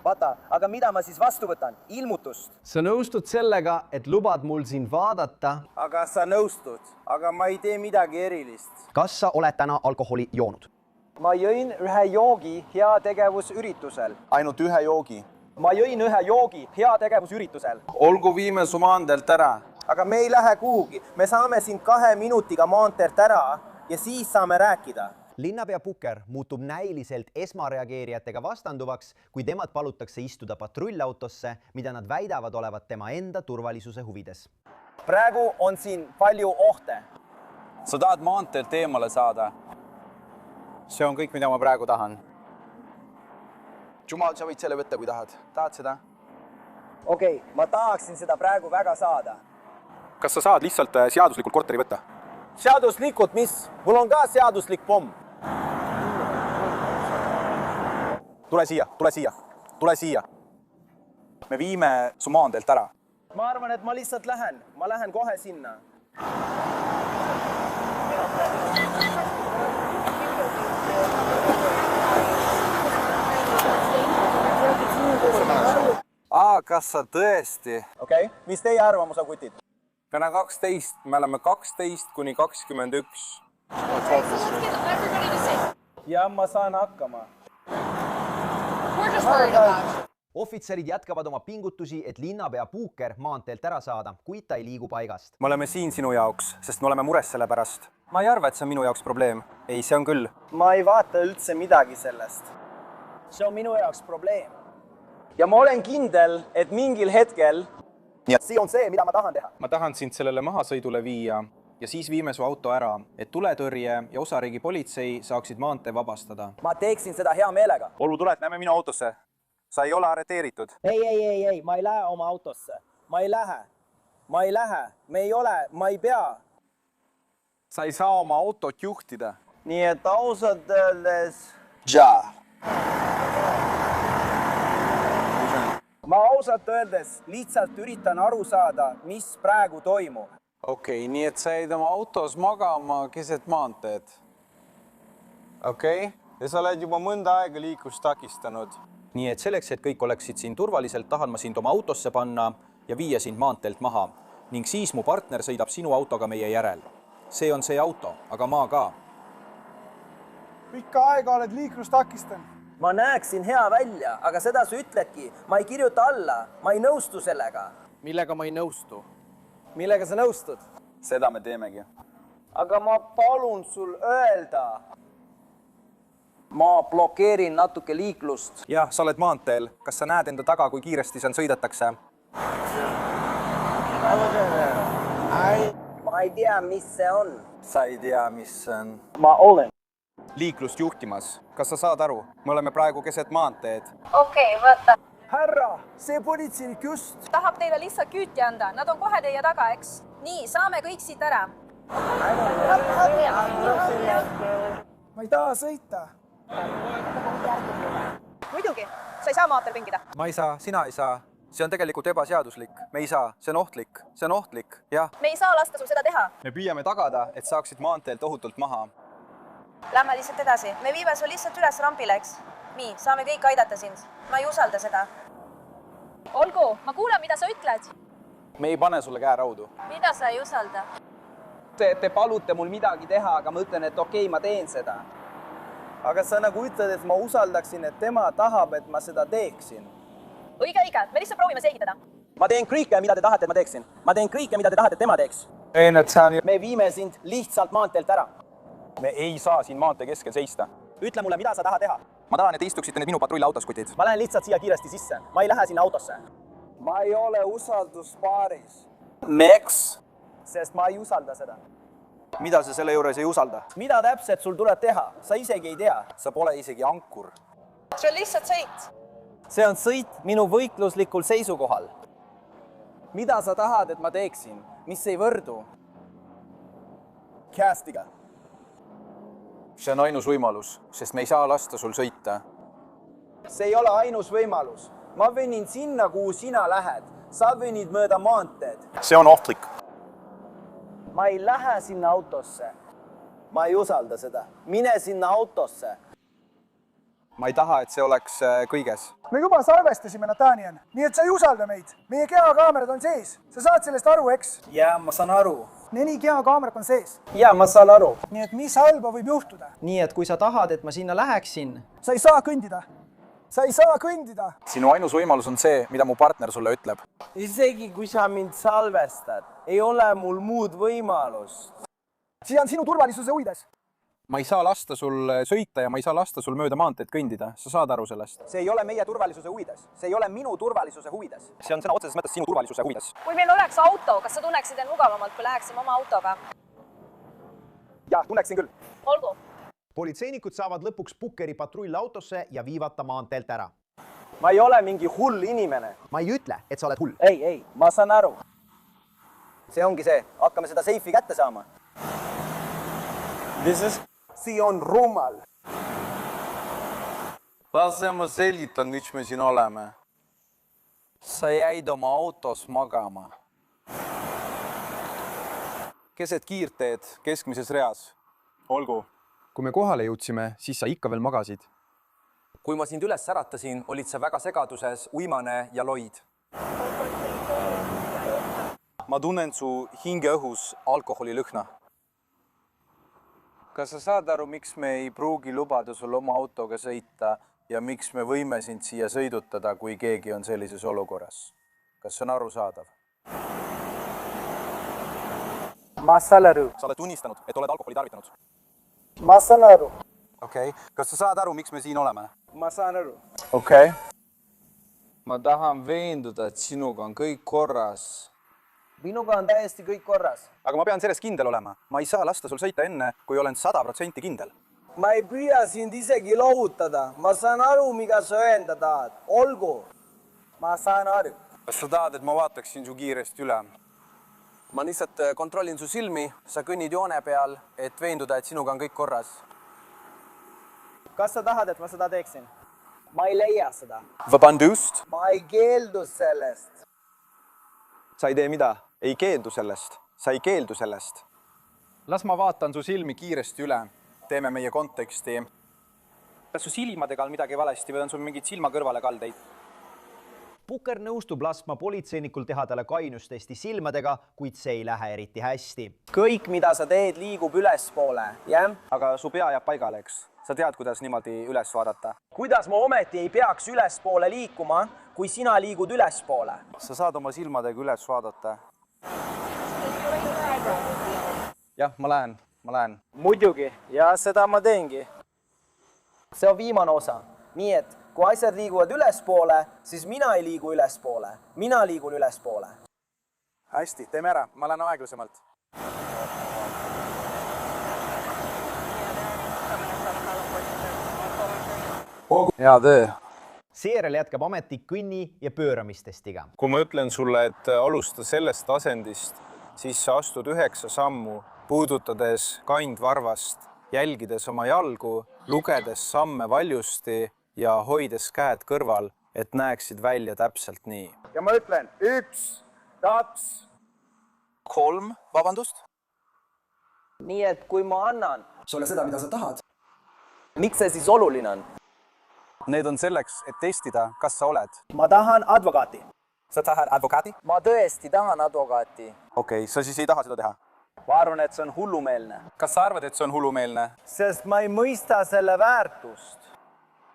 Vaata, aga mida ma siis vastu võtan? Ilmutust. Sa nõustud sellega, et lubad mul sind vaadata. Aga sa nõustud, aga ma ei tee midagi erilist. Kas sa oled täna alkoholi joonud? Ma jõin ühe joogi heategevusüritusel. Ainult ühe joogi? Ma jõin ühe joogi heategevusüritusel. Olgu viime su maanteelt ära. Aga me ei lähe kuhugi. Me saame sind 2 minutiga maanteelt ära ja siis saame rääkida. Linnapea Booker muutub näiliselt esmareageerijatega vastanduvaks, kui temad palutakse istuda patrullautosse, mida nad väidavad olevat tema enda turvalisuse huvides. Praegu on siin palju ohte. Sa tahad maanteelt eemale saada? See on kõik, mida ma praegu tahan. Jumal, sa võid selle võtta, kui tahad. Tahad seda? Okei, ma tahaksin seda praegu väga saada. Kas sa saad lihtsalt seaduslikult korteri võtta? Seaduslikult, mis? Mul on ka seaduslik pomm. Tule siia. Me viime su maanteelt ära. Ma arvan, et ma lihtsalt lähen. Ma lähen kohe sinna. Kas sa tõesti? Okei, mis teie arvamus on, kutid? Täna 12, me oleme 12 kuni 21. Ja ma saan hakkama. Ohvitserid jätkavad oma pingutusi, et linnapea Booker maanteelt ära saada, kuid ta ei liigu paigast. Me oleme siin sinu jaoks, sest me oleme mures selle pärast. Ma ei arva, et see on minu jaoks probleem. Ei, see on küll. Ma ei vaata üldse midagi sellest. See on minu jaoks probleem. Ja ma olen kindel, et mingil hetkel... See on see, mida ma tahan teha. Ma tahan sind sellele mahasõidule viia. ja siis viime su auto ära, et tuletõrje ja osariigi politsei saaksid maantee vabastada. ma teeksin seda hea meelega. Olgu, tuled, lähme minu autosse. Sa ei ole arreteeritud. Ei, ma ei lähe oma autosse. Ma ei lähe. Me ei ole, ma ei pea. Sa ei saa oma autot juhtida. Nii et ausalt öeldes... Ma ausalt öeldes lihtsalt üritan aru saada, mis praegu toimub. Okei, nii et sa jäid oma autos magama keset maanteed. Okei, ja sa oled juba mõnda aega liiklust takistanud. Nii et selleks, et kõik oleksid siin turvaliselt, tahan ma sind oma autosse panna ja viia sind maanteelt maha. Ning siis mu partner sõidab sinu autoga meie järel. See on see auto, aga ma ka. Pikka aega oled liiklust takistanud. Ma näeksin hea välja, aga seda sa ütledki. Ma ei kirjuta alla, ma ei nõustu sellega. Millega ma ei nõustu? Millega sa nõustud? Seda me teemegi. Aga ma palun sul öelda. Ma blokeerin natuke liiklust. Jah, sa oled maanteel. Kas sa näed enda taga, kui kiiresti seal sõidetakse? Ma ei tea, mis see on. Sa ei tea, mis see on. Ma olen. Liiklust juhtimas. Kas sa saad aru? Me oleme praegu keset maanteed. Okei, vaata. Härra, see politseinik just. Tahab teile lihtsalt küüti anda. Nad on kohe teie taga, eks? Nii, saame kõik siit ära. Ma ei taha sõita. Muidugi, sa ei saa maanteel pingida. Ma ei saa, sina ei saa. See on tegelikult ebaseaduslik. Me ei saa, see on ohtlik. See on ohtlik, jah. Me ei saa lasta sul seda teha. Me püüame tagada, et saaksid maanteelt ohutult maha. Lähme lihtsalt edasi. Me viime sul lihtsalt üles rampile, eks? Nii, saame kõik aidata sind. Ma ei usalda seda. Olgu, ma kuulen, mida sa ütled. Me ei pane sulle käeraudu. Mida sa ei usalda? Te palute mul midagi teha, aga ma ütlen, et okei, ma teen seda. Aga sa nagu ütled, et ma usaldaksin, et tema tahab, et ma seda teeksin. Õige, me lihtsalt proovime selgitada. Ma teen kõike, mida te tahate, et ma teeksin. Ma teen kõike, mida te tahate, et tema teeks. Ei, need saan... Me viime sind lihtsalt maanteelt ära. Me ei saa siin maantee keskel seista. Ütle mulle, mida sa tahad teha. Ma tahan, et istuksite nüüd minu patrullautos, kutid. Ma lähen lihtsalt siia kiiresti sisse. Ma ei lähe sinna autosse. Ma ei ole usalduspaaris. Miks? Sest ma ei usalda seda. Mida sa selle juures ei usalda? Mida täpselt sul tuleb teha? Sa isegi ei tea. Sa pole isegi ankur. See on lihtsalt sõit. See on sõit minu võitluslikul seisukohal. Mida sa tahad, et ma teeksin? Mis ei võrdu? Kästiga. See on ainus võimalus, sest me ei saa lasta sul sõita. See ei ole ainus võimalus. Ma võnin sinna, kuhu sina lähed. Sa võnid mööda maanteed. See on ohtlik. Ma ei lähe sinna autosse. Ma ei usalda seda. Mine sinna autosse. Ma ei taha, et see oleks kõiges. Me juba salvestasime, Nathaniel. Nii et sa ei usalda meid. Meie kehakaamerad on sees. Sa saad sellest aru, eks? Jaa, ma saan aru. 4 kehakaamerat on sees. Jaa, ma saan aru. Nii et mis halba võib juhtuda? Nii et kui sa tahad, et ma sinna läheksin... Sa ei saa kõndida. Sa ei saa kõndida. Sinu ainus võimalus on see, mida mu partner sulle ütleb. Isegi kui sa mind salvestad, ei ole mul muud võimalust. See on sinu turvalisuse huvides. Ma ei saa lasta sul sõita ja ma ei saa lasta sul mööda maanteed kõndida. Sa saad aru sellest? See ei ole meie turvalisuse huvides. See ei ole minu turvalisuse huvides. See on sõna otseses mõttes sinu turvalisuse huvides. Kui meil oleks auto, kas sa tunneksid end mugavamalt, kui läheksime oma autoga? Jaa, tunneksin küll. Olgu. Politseinikud saavad lõpuks Pukkeri patrullautosse ja viivata maanteelt ära. Ma ei ole mingi hull inimene. Ma ei ütle, et sa oled hull. Ei, ma saan aru. See ongi see. Hakkame seda seifi kätte saama. See on rumal. Lase ma selgitan, miks me siin oleme. Sa jäid oma autos magama. Keset kiirteed, keskmises reas. Olgu. Kui me kohale jõudsime, siis sa ikka veel magasid. Kui ma sind üles säratasin, olid sa väga segaduses, uimane ja loid. Ma tunnen su hingeõhus alkoholilõhna. Kas sa saad aru, miks me ei pruugi lubada sul oma autoga sõita ja miks me võime sind siia sõidutada, kui keegi on sellises olukorras? Kas see on arusaadav? Ma saan aru. Sa oled tunnistanud, et oled alkoholi tarvitanud. Ma saan aru. Okei. Kas sa saad aru, miks me siin oleme? Ma saan aru. Okei. Ma tahan veenduda, et sinuga on kõik korras. minuga on täiesti kõik korras. aga ma pean selles kindel olema. Ma ei saa lasta sul sõita enne, kui olen 100% kindel. Ma ei püüa sind isegi lohutada. Ma saan aru, mida sa öelda tahad. Olgu. Ma saan aru. Kas sa tahad, et ma vaataksin su kiiresti üle? Ma lihtsalt kontrollin su silmi. Sa kõnnid joone peal, et veenduda, et sinuga on kõik korras. Kas sa tahad, et ma seda teeksin? Ma ei leia seda. Vabandust? Ma ei keeldu sellest. Sa ei tee mida? Ei keeldu sellest. Sa ei keeldu sellest. Las ma vaatan su silmi kiiresti üle. Teeme meie konteksti. Kas su silmadega on midagi valesti või on sul mingid silma kõrvale kaldeid? Pukker nõustub laskma politseinikul teha talle kainustesti silmadega, kuid see ei lähe eriti hästi. Kõik, mida sa teed, liigub ülespoole, jah? Aga su pea jääb paigale, eks? Sa tead, kuidas niimoodi üles vaadata? Kuidas ma ometi ei peaks ülespoole liikuma, kui sina liigud ülespoole? Sa saad oma silmadega üles vaadata. Jah, ma lähen. Muidugi, ja seda ma teengi. See on viimane osa. Nii et, kui asjad liiguvad ülespoole, siis mina ei liigu ülespoole. Mina liigun ülespoole. Hästi, teeme ära. Ma lähen aeglasemalt. Hea töö. Seejärel jätkab ameti kõnni- ja pööramistestiga. Kui ma ütlen sulle, et alusta sellest asendist, siis sa astud 9 sammu, puudutades kandvarvast, jälgides oma jalgu, lugedes samme valjusti ja hoides käed kõrval, et näeksid välja täpselt nii. Ja ma ütlen 1, 2, 3, vabandust? Nii et kui ma annan sulle seda, mida sa tahad. Miks see siis oluline on? Need on selleks, et testida, kas sa oled. Ma tahan advokaati. Sa tahad advokaati? Ma tõesti tahan advokaati. Okei, sa siis ei taha seda teha? Ma arvan, et see on hullumeelne. Kas sa arvad, et see on hullumeelne? Sest ma ei mõista selle väärtust.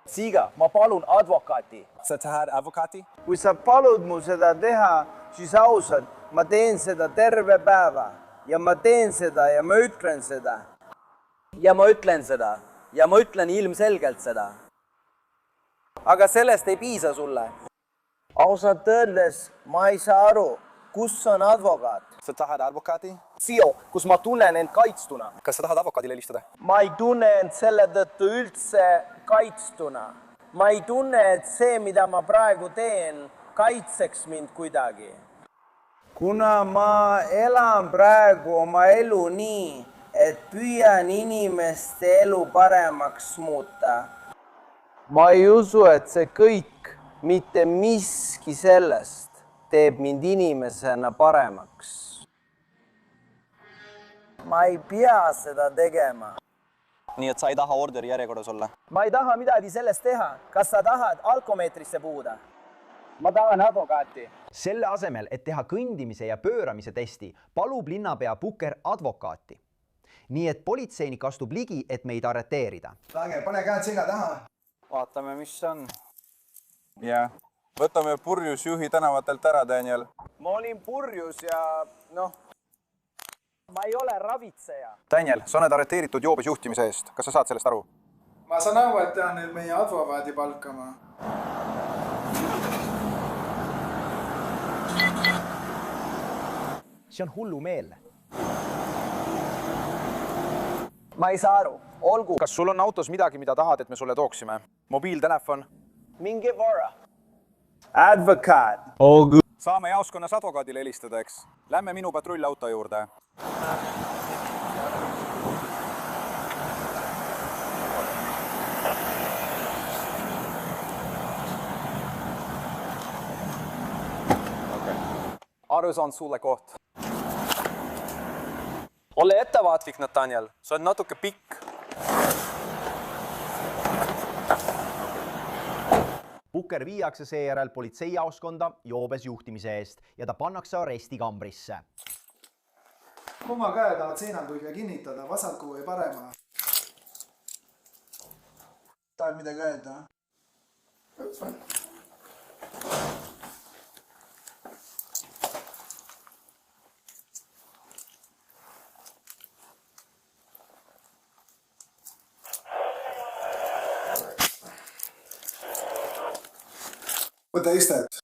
Siiga, ma palun advokaati. Sa tahad advokaati? Kui sa palud mu seda teha, siis ausalt, ma teen seda terve päeva. Ja ma teen seda ja ma ütlen seda. Ja ma ütlen seda. Ja ma ütlen ilmselgelt seda. Aga sellest ei piisa sulle. Ausalt öeldes, ma ei saa aru, kus on advokaat. Sa tahad advokaati? Sio, kus ma tunnen end kaitstuna. Kas sa tahad advokaadile helistada? Ma ei tunne end selle tõttu üldse kaitstuna. Ma ei tunne, et see, mida ma praegu teen, kaitseks mind kuidagi. Kuna ma elan praegu oma elu nii, et püüan inimeste elu paremaks muuta. Ma ei usu, et see kõik, mitte miski sellest, teeb mind inimesena paremaks. Ma ei pea seda tegema. Nii et sa ei taha orderi järjekorras olla? Ma ei taha midagi sellest teha. Kas sa tahad alkomeetrisse puhuda? Ma tahan advokaati. Selle asemel, et teha kõndimise ja pööramise testi, palub linnapea Pukker advokaati. Nii et politseinik astub ligi, et meid arreteerida. Läge, pane käed selga taha. Vaatame, mis see on. Jah. Võtame purjus juhi tänavatelt ära, Daniel. Ma olin purjus ja ma ei ole ravitseja. Daniel, sa oled arreteeritud joobes juhtimise eest. Kas sa saad sellest aru? Ma saan aru, et tean nüüd meie advokaadi palkama. See on hullumeelne. Ma ei saa aru. Olgu. Kas sul on autos midagi, mida tahad, et me sulle tooksime? Mobiiltelefon? Mingi vara. Advokaat. Saame jaoskonnas advokaadile helistada, eks? Lähme minu patrullauto juurde. Arus on sulle koht. Ole ettevaatlik, Nathaniel. See on natuke pikk. Pukker viiakse seejärel politseijaoskonda joobes juhtimise eest ja ta pannakse arestikambrisse. Kumma käe tahad seinatulja kinnitada, vasaku või parema? Tahad midagi öelda? Võta istet.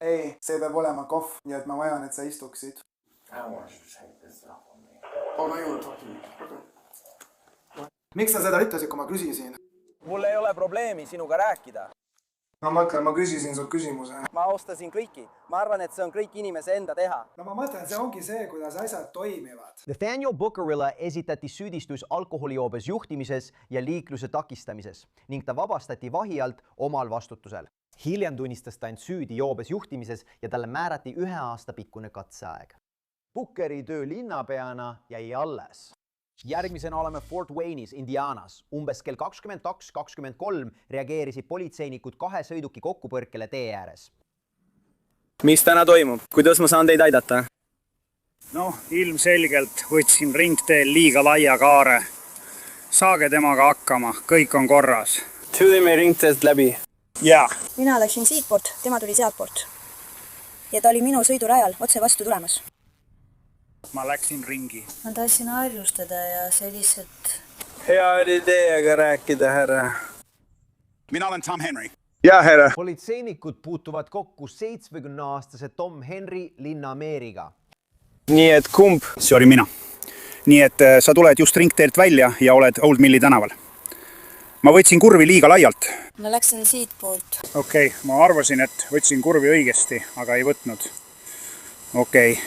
ei, see peab olema kohv, nii et ma vajan, et sa istuksid. Miks sa seda ütlesid, kui ma küsisin? Mul ei ole probleemi sinuga rääkida. No mõtlen, ma küsisin sult küsimuse. Ma austasin kõiki. Ma arvan, et see on kõik inimese enda teha. No ma mõtlen, see ongi see, kuidas asjad toimivad. Nathaniel Buccarilla esitati süüdistus alkoholijoobes juhtimises ja liikluse takistamises ning ta vabastati vahi alt omal vastutusel. Hiljem tunnistas ta end süüdi joobes juhtimises ja talle määrati 1 aasta pikkune katseaeg. Buccari töö linnapeana jäi alles. Järgmisena oleme Fort Wayne'is, Indianas. Umbes kell 22:23 reageerisid politseinikud 2 sõiduki kokkupõrkele tee ääres. Mis täna toimub? Kuidas ma saan teid aidata? Noh, ilmselgelt võtsin ringteel liiga laia kaare. Saage temaga hakkama, kõik on korras. Tüüdime ringteelt läbi. Jaa. Mina läksin siitpoolt, tema tuli sealtpoolt. Ja ta oli minu sõidurajal otse vastu tulemas. Ma läksin ringi. Ma tahtsin harjustada ja see lihtsalt... Hea oli teiega rääkida, härra. Mina olen Tom Henry. Jaa, härra. Politseinikud puutuvad kokku 70-aastase Tom Henry linnameeriga. Nii et kumb? See oli mina. Nii et sa tuled just ringteelt välja ja oled Old Milli tänaval. Ma võtsin kurvi liiga laialt. Ma läksin siitpoolt. Okei, ma arvasin, et võtsin kurvi õigesti, aga ei võtnud. Okei.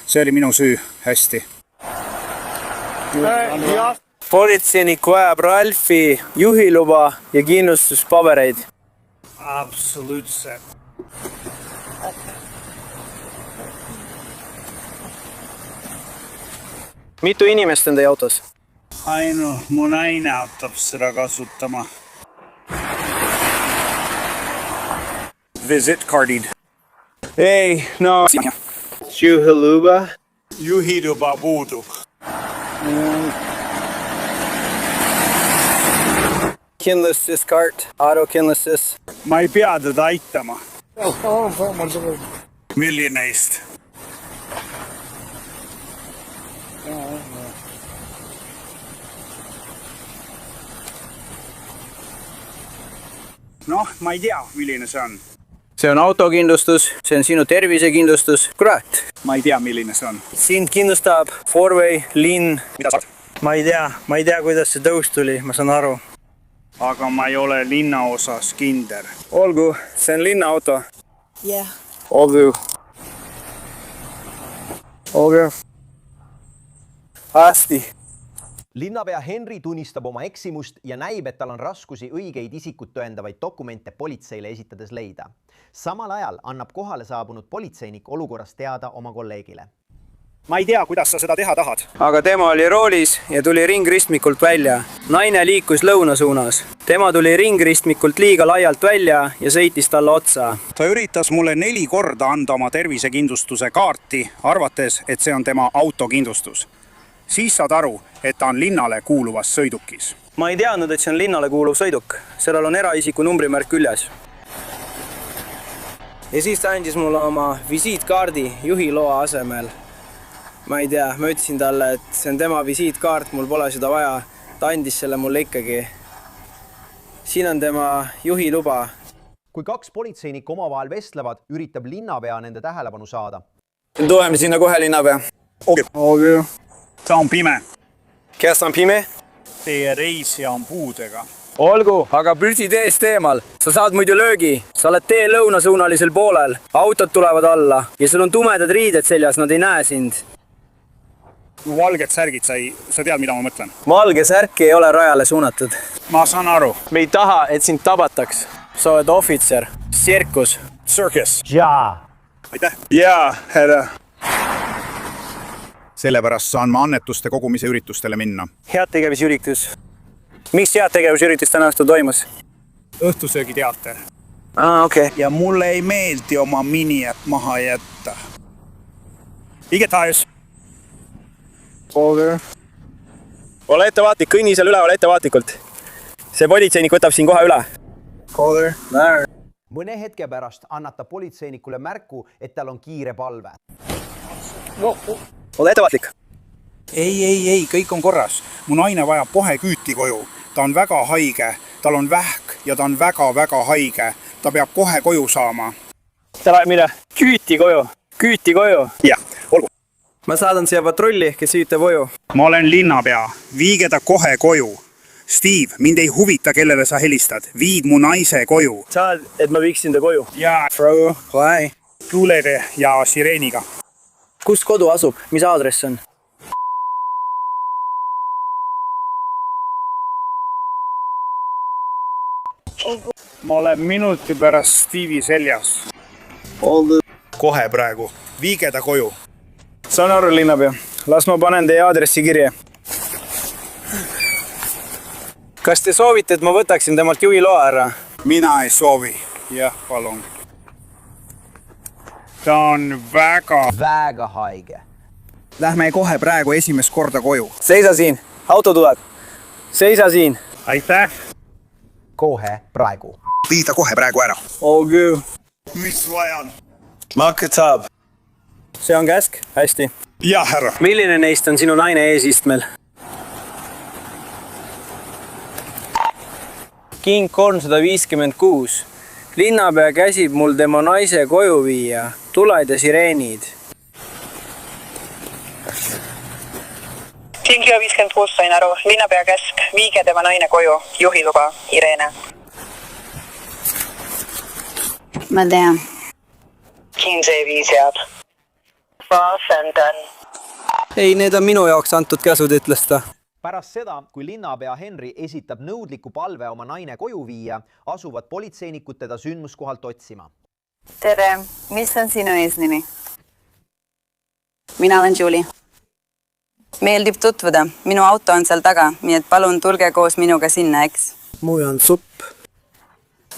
See oli minu süü. Hästi. Politseinik vajab Ralfi juhiluba ja kindlustuspabereid. Absoluutselt. Mitu inimest on teie autos? Ainult mu naine autab seda kasutama. Visit cardid. Ei, no... Juhiluba? Juhiluba puudub. Kindlustuskaart, autokindlustus. Ma ei pea teda aitama. Milline neist? Noh, ma ei tea, milline see on. See on autokindlustus, see on sinu tervisekindlustus. Kurat. Ma ei tea, milline see on. Sind kindlustab Fourway, linn. Mida saad? Ma ei tea, kuidas see tõus tuli, ma saan aru. Aga ma ei ole linna osas kinder. Olgu, see on linnaauto. Jah. Olgu. Hästi. Linnapea Henry tunnistab oma eksimust ja näib, et tal on raskusi õigeid isikut tõendavaid dokumente politseile esitades leida. Samal ajal annab kohale saabunud politseinik olukorrast teada oma kolleegile. Ma ei tea, kuidas sa seda teha tahad. Aga tema oli roolis ja tuli ringristmikult välja. Naine liikus lõuna suunas. Tema tuli ringristmikult liiga laialt välja ja sõitis talle otsa. Ta üritas mulle 4 korda anda oma tervisekindlustuse kaarti, arvates, et see on tema autokindlustus. Siis saad aru, et ta on linnale kuuluvas sõidukis. Ma ei teadnud, et see on linnale kuuluv sõiduk. Sellel on eraisiku numbrimärk küljes. Ja siis ta andis mulle oma visiitkaardi juhiloa asemel. Ma ei tea, ma ütlesin talle, et see on tema visiitkaart, mul pole seda vaja. Ta andis selle mulle ikkagi. Siin on tema juhiluba. Kui 2 politseinikku omavahel vestlevad, üritab linnapea nende tähelepanu saada. Tuleme sinna kohe, linnapea. Okei. Ta on pime. Kes on pime? Teie reisija on puudega. Olgu, aga püsi teest eemal. Sa saad muidu löögi. Sa oled tee lõunasuunalisel poolel. Autod tulevad alla ja sul on tumedad riided seljas, nad ei näe sind. Valged särgid, sa tead, mida ma mõtlen? Valge särk ei ole rajale suunatud. Ma saan aru. Me ei taha, et sind tabataks. Sa oled ohvitser. Sirkus. Circus. Jaa. Aitäh. Jaa, härra. Sellepärast saan ma annetuste kogumise üritustele minna. Head tegevusüritus. Mis head tegevusüritus täna õhtul toimus? Õhtusöögiteater. Okei. Ja mulle ei meeldi oma miniat maha jätta. Igetahes. Ole ettevaatlik, kõnni seal üleval ettevaatlikult. See politseinik võtab siin kohe üle. Mõne hetke pärast annab ta politseinikule märku, et tal on kiire palve. Ole ettevaatlik. Ei, kõik on korras. Mu naine vajab kohe küüti koju. Ta on väga haige, tal on vähk ja ta on väga-väga haige. Ta peab kohe koju saama. Tule, mine. Küüti koju. Jah, olgu. Ma saadan siia patrulli, kes viite koju. Ma olen linnapea. Viige ta kohe koju. Steve, mind ei huvita, kellele sa helistad. Viid mu naise koju. Saad, et ma viiksin ta koju? Jaa. Bro, why? Tuulede ja sireeniga. Kus kodu asub? Mis aadress on? Ma olen minuti pärast Steve'i seljas. Kohe praegu. Viige ta koju. Saan aru, linnapea. Las ma panen teie aadressi kirja. Kas te soovite, et ma võtaksin temalt juhi loa ära? Mina ei soovi. Jah, palun. Ta on väga haige. Lähme kohe praegu esimest korda koju. Seisa siin. Auto tuleb. Seisa siin. Aitäh. Kohe praegu. Vii ta kohe praegu ära. Olgu. Mis vajan? Makketab. See on käsk? Hästi. Jah, härra. Milline neist on sinu naine eesistmel? King 356. Linnapea käsib mul tema naise koju viia. Tuled ja sireenid. King 56 sain aru. Linnapea käsk. Viige tema naine koju. Juhiluba. Irene. Ma tean. King C5 jääb. Fast and done. Ei, need on minu jaoks antud käsud, ütles ta. Pärast seda, kui linnapea Henry esitab nõudliku palve oma naine koju viia, asuvad politseinikud teda sündmuskohalt otsima. Tere, mis on sinu eesnimi? Mina olen Julie. Meeldib tutvuda. Minu auto on seal taga, nii et palun tulge koos minuga sinna, eks? Mul on supp.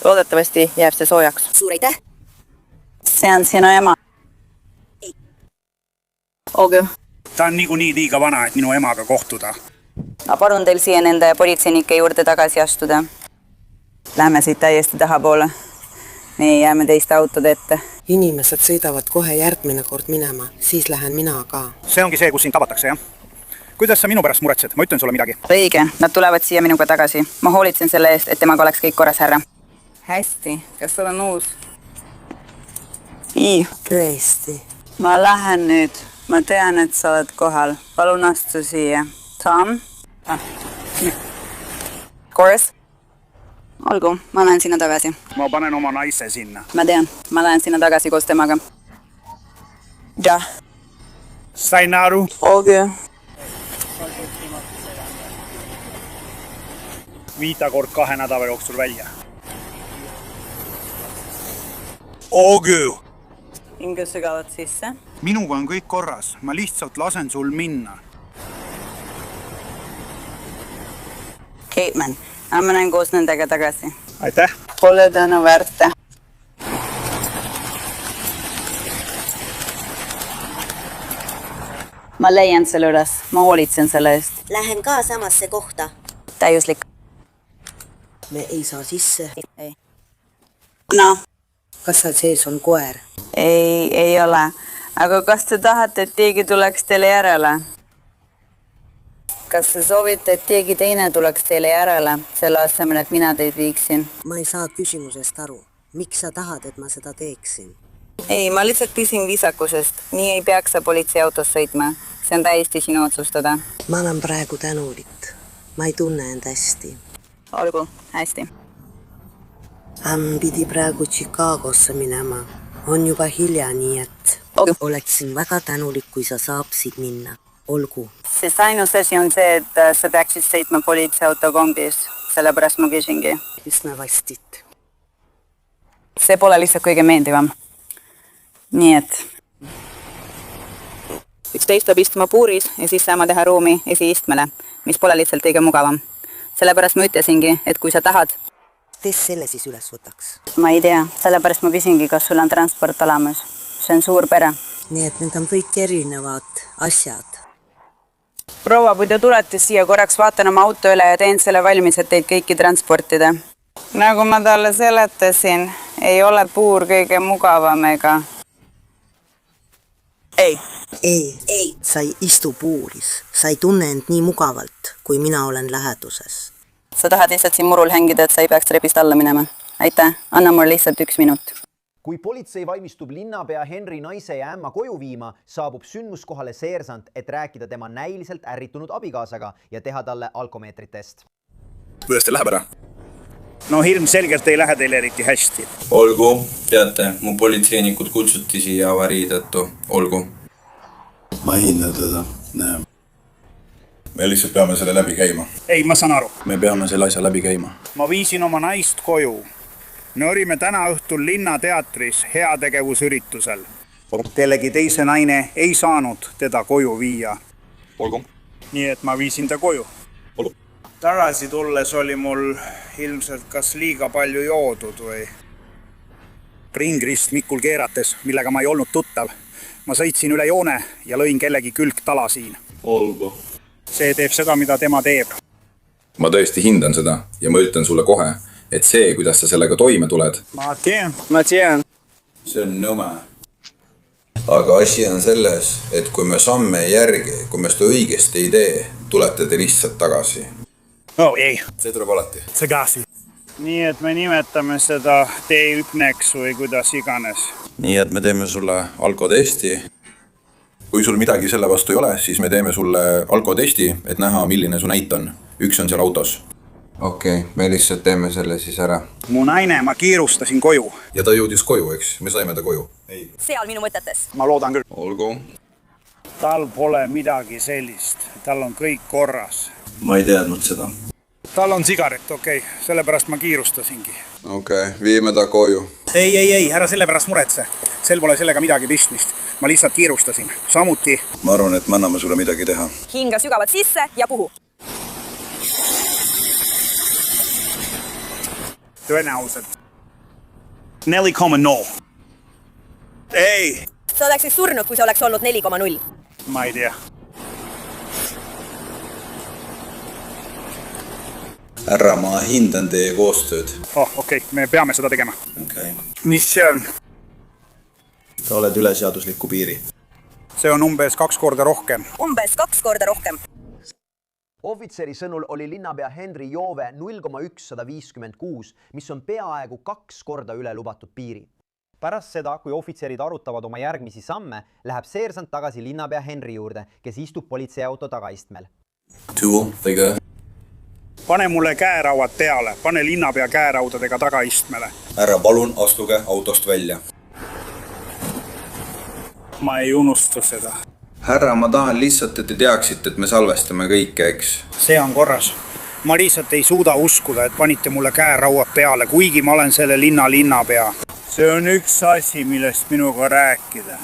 Loodetavasti jääb see soojaks. Suur aitäh! See on sinu ema. Olgu. Ta on niikuinii liiga vana, et minu emaga kohtuda. Ma palun teil siia nende politseinike juurde tagasi astuda. Lähme siit täiesti tahapoole. Me jääme teiste autode ette. Inimesed sõidavad kohe järgmine kord minema, siis lähen mina ka. See ongi see, kus sind tabatakse, jah? Kuidas sa minu pärast muretsed? Ma ütlen sulle midagi. Õige, nad tulevad siia minuga tagasi. Ma hoolitsen selle eest, et temaga oleks kõik korras, härra. Hästi, kas sul on uus? Tõesti. Ma lähen nüüd. Ma tean, et sa oled kohal. Palun astu siia. Tom? Chorus? Olgu, ma lähen sinna tagasi. Ma panen oma naise sinna. Ma tean, ma lähen sinna tagasi koos temaga. Jah. Sain aru? Olgu. Viita kord 2 nädala jooksul välja. Olgu! Hinge sügavalt sisse. Minuga on kõik korras. Ma lihtsalt lasen sul minna. Capeman, ma lähen koos nendega tagasi. Aitäh! Pole tänu väärt. Ma leian selle üles. Ma hoolitsen selle eest. Lähen ka samasse kohta. Täiuslik. Me ei saa sisse. Ei. No. Kas seal sees on koer? Ei ole. Aga kas te tahate, et keegi tuleks teile järele? Kas te soovite, et keegi teine tuleks teile järele, selle asemel, et mina teid viiksin? Ma ei saa küsimusest aru. Miks sa tahad, et ma seda teeksin? Ei, ma lihtsalt küsin viisakusest. Nii ei peaks sa politseiautos sõitma. See on täiesti sinu otsustada. Ma olen praegu tänulik. Ma ei tunne end hästi. Olgu, hästi. Pidi praegu Chicagosse minema. On juba hilja, nii et oleksin väga tänulik, kui sa saaksid minna. Olgu. Sest ainus asi on see, et sa peaksid sõitma politseiauto kombis. Sellepärast ma küsingi. Üsna vastit. See pole lihtsalt kõige meeldivam. Nii et üks teist peab istuma puuris ja siis saama teha ruumi esiistmele, mis pole lihtsalt kõige mugavam. Sellepärast ma ütlesingi, et kui sa tahad, Kes selle siis üles võtaks? Ma ei tea, sellepärast ma küsingi, kas sul on transport olemas. See on suur pere. Nii et need on kõik erinevad asjad. Proua, kui te tulete siia korraks, vaatan oma auto üle ja teen selle valmis, et teid kõiki transportida. Nagu ma talle seletasin, ei ole puur kõige mugavam ega... Ei, sa ei istu puuris. Sa ei tunne end nii mugavalt, kui mina olen läheduses. Sa tahad lihtsalt siin murul hängida, et sa ei peaks trepist alla minema. Aitäh, anna mul lihtsalt 1 minut. kui politsei valmistub linnapea Henri naise ja ämma koju viima, saabub sündmuskohale seersant, et rääkida tema näiliselt ärritunud abikaasaga ja teha talle alkomeetritest. Kuidas teil läheb ära? No ilmselgelt ei lähe teile eriti hästi. Olgu, teate, mu politseinikud kutsuti siia avarii tõttu. Olgu. Ma hindan teda. Näe. Me lihtsalt peame selle läbi käima. Ei, ma saan aru. Me peame selle asja läbi käima. Ma viisin oma naist koju. Me olime täna õhtul linnateatris heategevusüritusel. Kellegi teise naine ei saanud teda koju viia. Olgu. Nii et ma viisin ta koju. Olgu. Tagasi tulles oli mul ilmselt kas liiga palju joodud või ringrist mikul keerates, millega ma ei olnud tuttav. Ma sõitsin üle joone ja lõin kellegi külgtala siin. Olgu. See teeb seda, mida tema teeb. Ma tõesti hindan seda ja ma ütlen sulle kohe, et see, kuidas sa sellega toime tuled. Ma tean. See on nõme. Aga asi on selles, et kui me samme järgi, kui me seda õigesti ei tee, tulete te lihtsalt tagasi. No ei. See tuleb alati. Tagasi. Nii et me nimetame seda T1-ks või kuidas iganes. Nii et me teeme sulle alkotesti. Kui sul midagi selle vastu ei ole, siis me teeme sulle alkotesti, et näha, milline su näit on. Üks on seal autos. Okei, me lihtsalt teeme selle siis ära. Mu naine, ma kiirustasin koju. Ja ta jõudis koju, eks? Me saime ta koju. Ei. Seal minu mõtetes. Ma loodan küll. Olgu. Tal pole midagi sellist. Tal on kõik korras. Ma ei teadnud seda. Tal on sigaret, okei. Sellepärast ma kiirustasingi. Okei, viime ta koju. Ei, ära sellepärast muretse. Sel pole sellega midagi pistmist. Ma lihtsalt kiirustasin. Samuti. Ma arvan, et me anname sulle midagi teha. Hinga sügavalt sisse ja puhu. Tõenäoliselt. 4,0. Ei. Sa oleksid surnud, kui sa oleks olnud 4,0. Ma ei tea. Härra, ma hindan teie koostööd. Okei, me peame seda tegema. Okay. Mis see on? Sa oled üle seadusliku piiri. See on umbes 2 korda rohkem. Umbes 2 korda rohkem. Ohvitseri sõnul oli linnapea Henri joove 0,156, mis on peaaegu 2 korda üle lubatud piiri. Pärast seda, kui ohvitserid arutavad oma järgmisi samme, läheb seersant tagasi linnapea Henri juurde, kes istub politseiauto tagaistmel. Pane mulle käerauad peale, pane linnapea käeraudadega tagaistmele. Härra, palun astuge autost välja. Ma ei unusta seda. Härra, ma tahan lihtsalt, et te teaksite, et me salvestame kõike, eks? See on korras. Ma lihtsalt ei suuda uskuda, et panite mulle käerauad peale, kuigi ma olen selle linna linnapea. See on üks asi, millest minuga rääkida.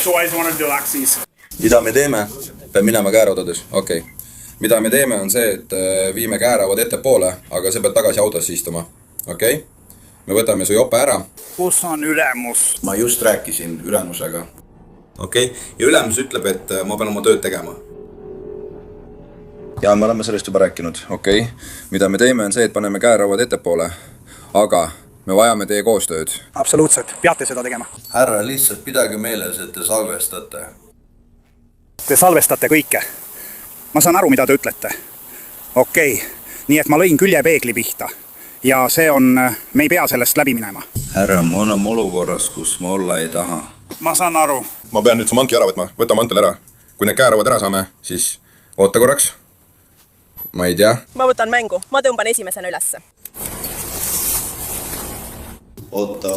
So I just wanted to relax these. Mida me teeme? Peab minema käeraudades. Okei. Mida me teeme on see, et viime käerauad ette poole, aga sa pead tagasi autosse istuma. Okei? Me võtame su jope ära. Kus on ülemus? Ma just rääkisin ülemusega. Okei? Ja ülemus ütleb, et ma pean oma tööd tegema. Ja me oleme sellest juba rääkinud. Okei? Mida me teeme on see, et paneme käerauad ette poole. Aga me vajame teie koostööd. Absoluutselt. Peate seda tegema. Härra, lihtsalt pidage meeles, et te salvestate. Te salvestate kõike. Ma saan aru, mida te ütlete. Okei. Nii et ma lõin küljepeegli pihta. Ja see on, me ei pea sellest läbi minema. Härra, ma olen olukorras, kus ma olla ei taha. Ma saan aru. Ma pean nüüd su mantli ära võtma. Võta mantel ära. Kui need käerauad ära saame, siis oota korraks. Ma ei tea. Ma võtan mängu. Ma tõmban esimesena ülesse. Oota.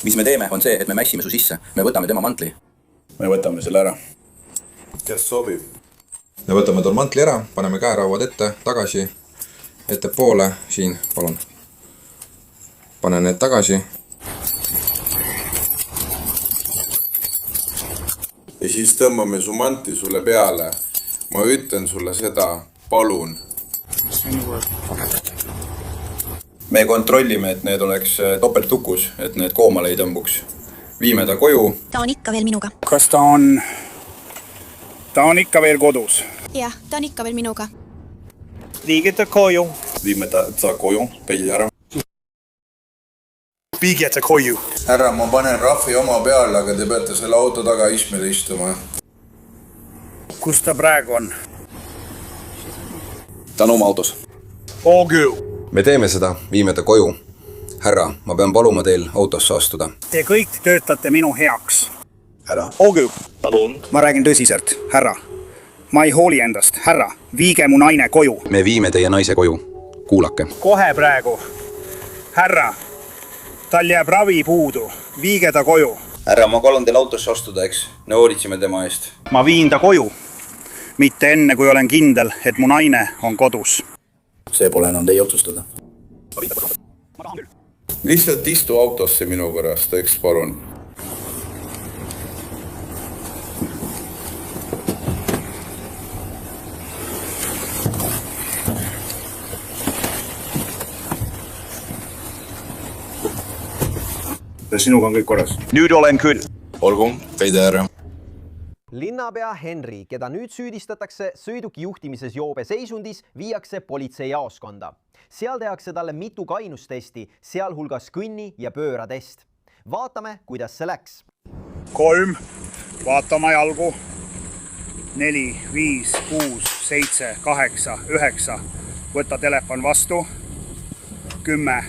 Mis me teeme on see, et me mässime su sisse. Me võtame tema mantli. Me võtame selle ära. Kes sobib? Me võtame tal mantli ära, paneme käerauad ette, tagasi, ette poole, siin, palun. Pane need tagasi. Ja siis tõmbame su mantli sulle peale. Ma ütlen sulle seda, palun. Me kontrollime, et need oleks topeltukus, et need koomale ei tõmbuks. Viime ta koju. Ta on ikka veel minuga. Kas ta on... Ta on ikka veel kodus. Jah, ta on ikka veel minuga. Viige ta koju. Viime ta koju, peili ära. Viige ta koju. Härra, ma panen rahvi oma peale, aga te peate selle auto taga istmele istuma. Kus ta praegu on? Ta on oma autos. me teeme seda, viime ta koju. Härra, ma pean paluma teil autosse astuda. Te kõik töötate minu heaks. Härra. Ma räägin tõsiselt, härra. Ma ei hooli endast, härra. Viige mu naine koju. Me viime teie naise koju. Kuulake. Kohe praegu. Härra, tal jääb ravi puudu. Viige ta koju. Härra, ma palun teil autosse astuda, eks? Me hoolitsime tema eest. Ma viin ta koju. Mitte enne, kui olen kindel, et mu naine on kodus. See pole enam teie otsustada. Lihtsalt istu autosse minu pärast, eks palun. Sinuga on kõik korras. Nüüd olen küll. Olgu, veidi ära. Linnapea Henri, keda nüüd süüdistatakse sõiduki juhtimises joobe seisundis, viiakse politseijaoskonda. Seal tehakse talle mitu kainustesti, sealhulgas kõnni- ja pööratest. Vaatame, kuidas see läks. 3, vaatama jalgu. 4, 5, 6, 7, 8, 9. Võta telefon vastu. 10.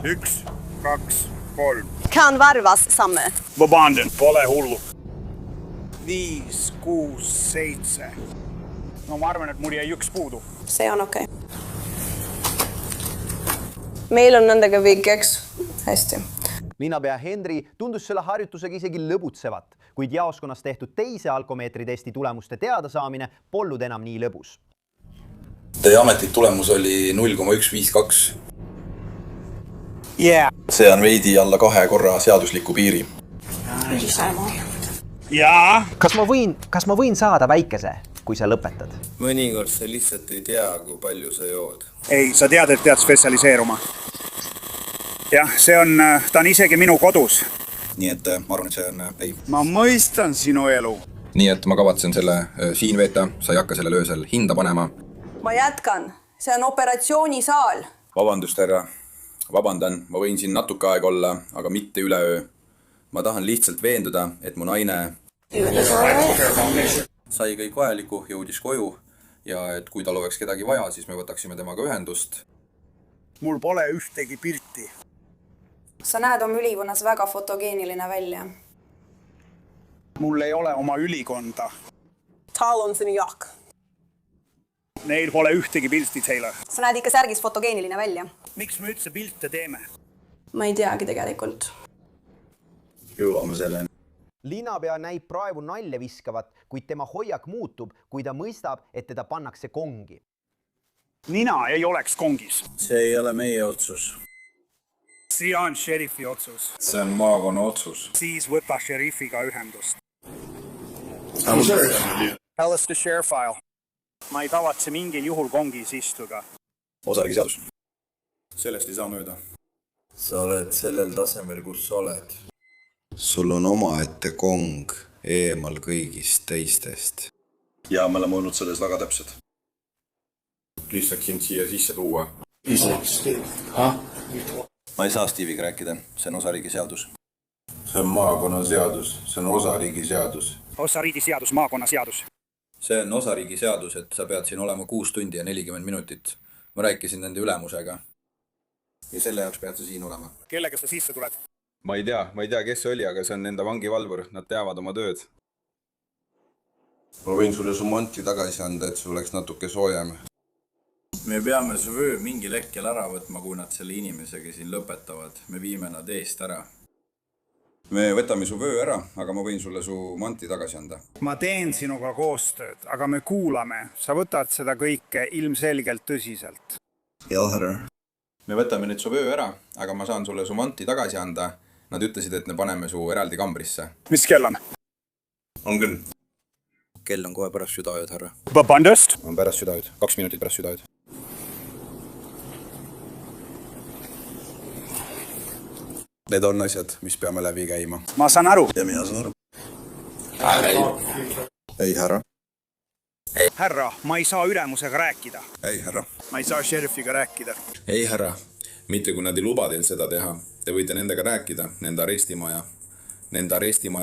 1, 2, 3. Kan varvas, Samme. Vabanden, pole hullu. 5, 6, 7. No ma arvan, et mul jäi üks puudu. See on okei. Meil on nendega kõik, eks? Hästi. Linnapea Henri tundus selle harjutusega isegi lõbutsevat, kuid jaoskonnas tehtud teise alkomeetritesti tulemuste teadasaamine polnud enam nii lõbus. Teie ametlik tulemus oli 0,152. Yeah. See on veidi alla 2 korra seadusliku piiri. Jaa. Kas ma võin saada väikese, kui sa lõpetad? Mõnikord sa lihtsalt ei tea, kui palju sa jood. Ei, sa tead, et pead spetsialiseeruma. Jah, ta on isegi minu kodus. Nii et ma arvan, et see on ei. Ma mõistan sinu elu. Nii et ma kavatsen selle siin veeta, sa ei hakka selle öösel hinda panema. Ma jätkan. See on operatsioonisaal. Vabandust, härra. Vabandan, ma võin siin natuke aeg olla, aga mitte üleöö. Ma tahan lihtsalt veenduda, et mu naine sai kõik vajaliku, jõudis koju ja et kui tal oleks kedagi vaja, siis me võtaksime temaga ühendust. Mul pole ühtegi pilti. Sa näed oma ülikonnas väga fotogeeniline välja. Mul ei ole oma ülikonda. Tal on sinu jak. Neil pole ühtegi pilti teile. Sa näed ikka särgis fotogeeniline välja. Miks me üldse pilte teeme? Ma ei teagi tegelikult. Jõuame selle. Linnapea näib praegu nalja viskavat, kuid tema hoiak muutub, kui ta mõistab, et teda pannakse kongi. Mina ei oleks kongis. See ei ole meie otsus. See on šerifi otsus. See on maakonna otsus. Siis võta šerifiga ühendust. Alistair Sherfile. Ma ei tavatse mingil juhul kongis istuda. Osariigi seadus. Sellest ei saa mööda. Sa oled sellel tasemel, kus sa oled. Sul on omaette kong eemal kõigist teistest. Ja me oleme olnud selles väga täpsed. Lihtsalt sind siia sisse tuua. Ma ei saa Steve'iga rääkida, see on osariigi seadus. See on maakonna seadus, see on osariigi seadus. Osariigi seadus, maakonna seadus. See on osariigi seadus, et sa pead siin olema 6 tundi ja 40 minutit. Ma rääkisin nende ülemusega. Ja selle jaoks pead sa siin olema. Kellega sa sisse tuled? Ma ei tea, kes see oli, aga see on nende vangivalvur. Nad teavad oma tööd. Ma võin sulle su manti tagasi anda, et see oleks natuke soojem. Me peame su vöö mingil hetkel ära võtma, kui nad selle inimesega siin lõpetavad. Me viime nad eest ära. Me võtame su vöö ära, aga ma võin sulle su manti tagasi anda. Ma teen sinuga koostööd, aga me kuulame. Sa võtad seda kõike ilmselgelt tõsiselt. Jah, härra. Me võtame nüüd su vöö ära, aga ma saan sulle su manti tagasi anda. Nad ütlesid, et me paneme su eraldi kambrisse. Mis kell on? On küll. Kell on kohe pärast südaööd, härra. Vabandust? On pärast südaööd. 2 minutit pärast südaööd. Need on asjad, mis peame läbi käima. Ma saan aru. Ja mina saan aru. Ei, härra. Härra, ma ei saa ülemusega rääkida. Ei, härra. Ma ei saa šerifiga rääkida. Ei, härra. Mitte kui nad ei luba teil seda teha. Te võite nendega rääkida, nende arestimaja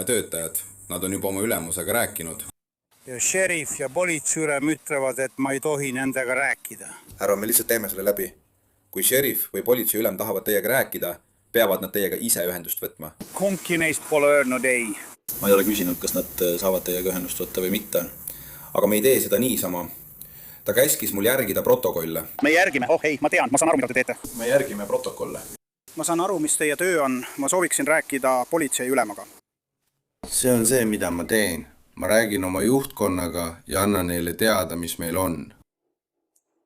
töötajad. Nad on juba oma ülemusega rääkinud. ja šerif ja politseülem ütlevad, et ma ei tohi nendega rääkida. Härra, me lihtsalt teeme selle läbi. Kui šerif või politseiülem tahavad teiega rääkida, peavad nad teiega ise ühendust võtma. Kumbki neist pole öelnud ei. Ma ei ole küsinud, kas nad saavad teiega ühendust võtta või mitte. Aga me ei tee seda niisama. Ta käskis mul järgida protokolle. Me järgime, ei, ma tean, ma saan aru, mida te teete. Me järgime protokolle. Ma saan aru, mis teie töö on. Ma sooviksin rääkida politseiülemaga. See on see, mida ma teen. Ma räägin oma juhtkonnaga ja annan neile teada, mis meil on.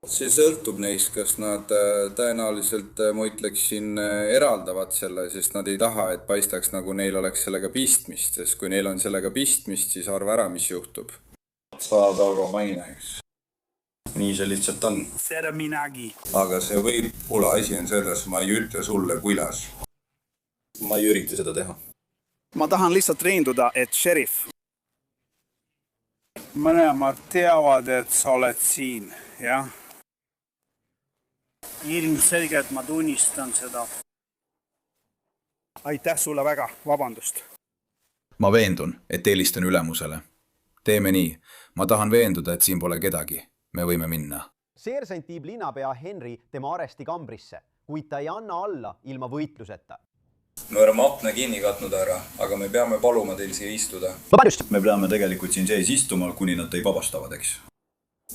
See sõltub neist, kas nad tõenäoliselt, ma ütleksin, eraldavad selle, sest nad ei taha, et paistaks nagu neil oleks sellega pistmist, sest kui neil on sellega pistmist, siis arva ära, mis juhtub. Saad aru maineks. Nii see lihtsalt on. Seda minagi. Aga see võib pula asi on selles, ma ei ütle sulle, kuidas. Ma ei ürita seda teha. Ma tahan lihtsalt veenduda, et šerif. Mõlemad teavad, et sa oled siin, jah? Ilmselgelt ma tunnistan seda. Aitäh sulle väga, vabandust. Ma veendun, et helistan ülemusele. Teeme nii. Ma tahan veenduda, et siin pole kedagi. Me võime minna. Seersant viib linnapea Henry tema aresti kambrisse, kuid ta ei anna alla ilma võitluseta. Me oleme akna kinni katnud ära, aga me peame paluma teil siia istuda. Me peame tegelikult siin sees istuma, kuni nad teid vabastavad, eks?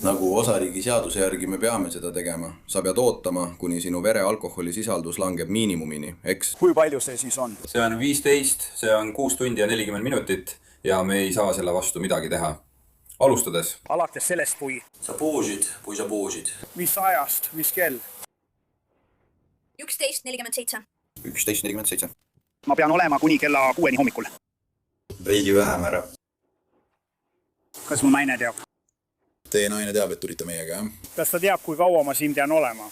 Nagu osariigi seaduse järgi me peame seda tegema. Sa pead ootama, kuni sinu vere alkoholisisaldus langeb miinimumini, eks? Kui palju see siis on? See on 15, see on 6 tundi ja 40 minutit ja me ei saa selle vastu midagi teha. Alustades. Alates sellest, kui sa poosid. Mis ajast, mis kell? 11:47. 11:47. Ma pean olema kuni kella 6 hommikul. Veidi vähem ära. Kas mu naine teab? Teie naine teab, et tulite meiega, jah? Kas ta teab, kui kaua ma siin pean olema?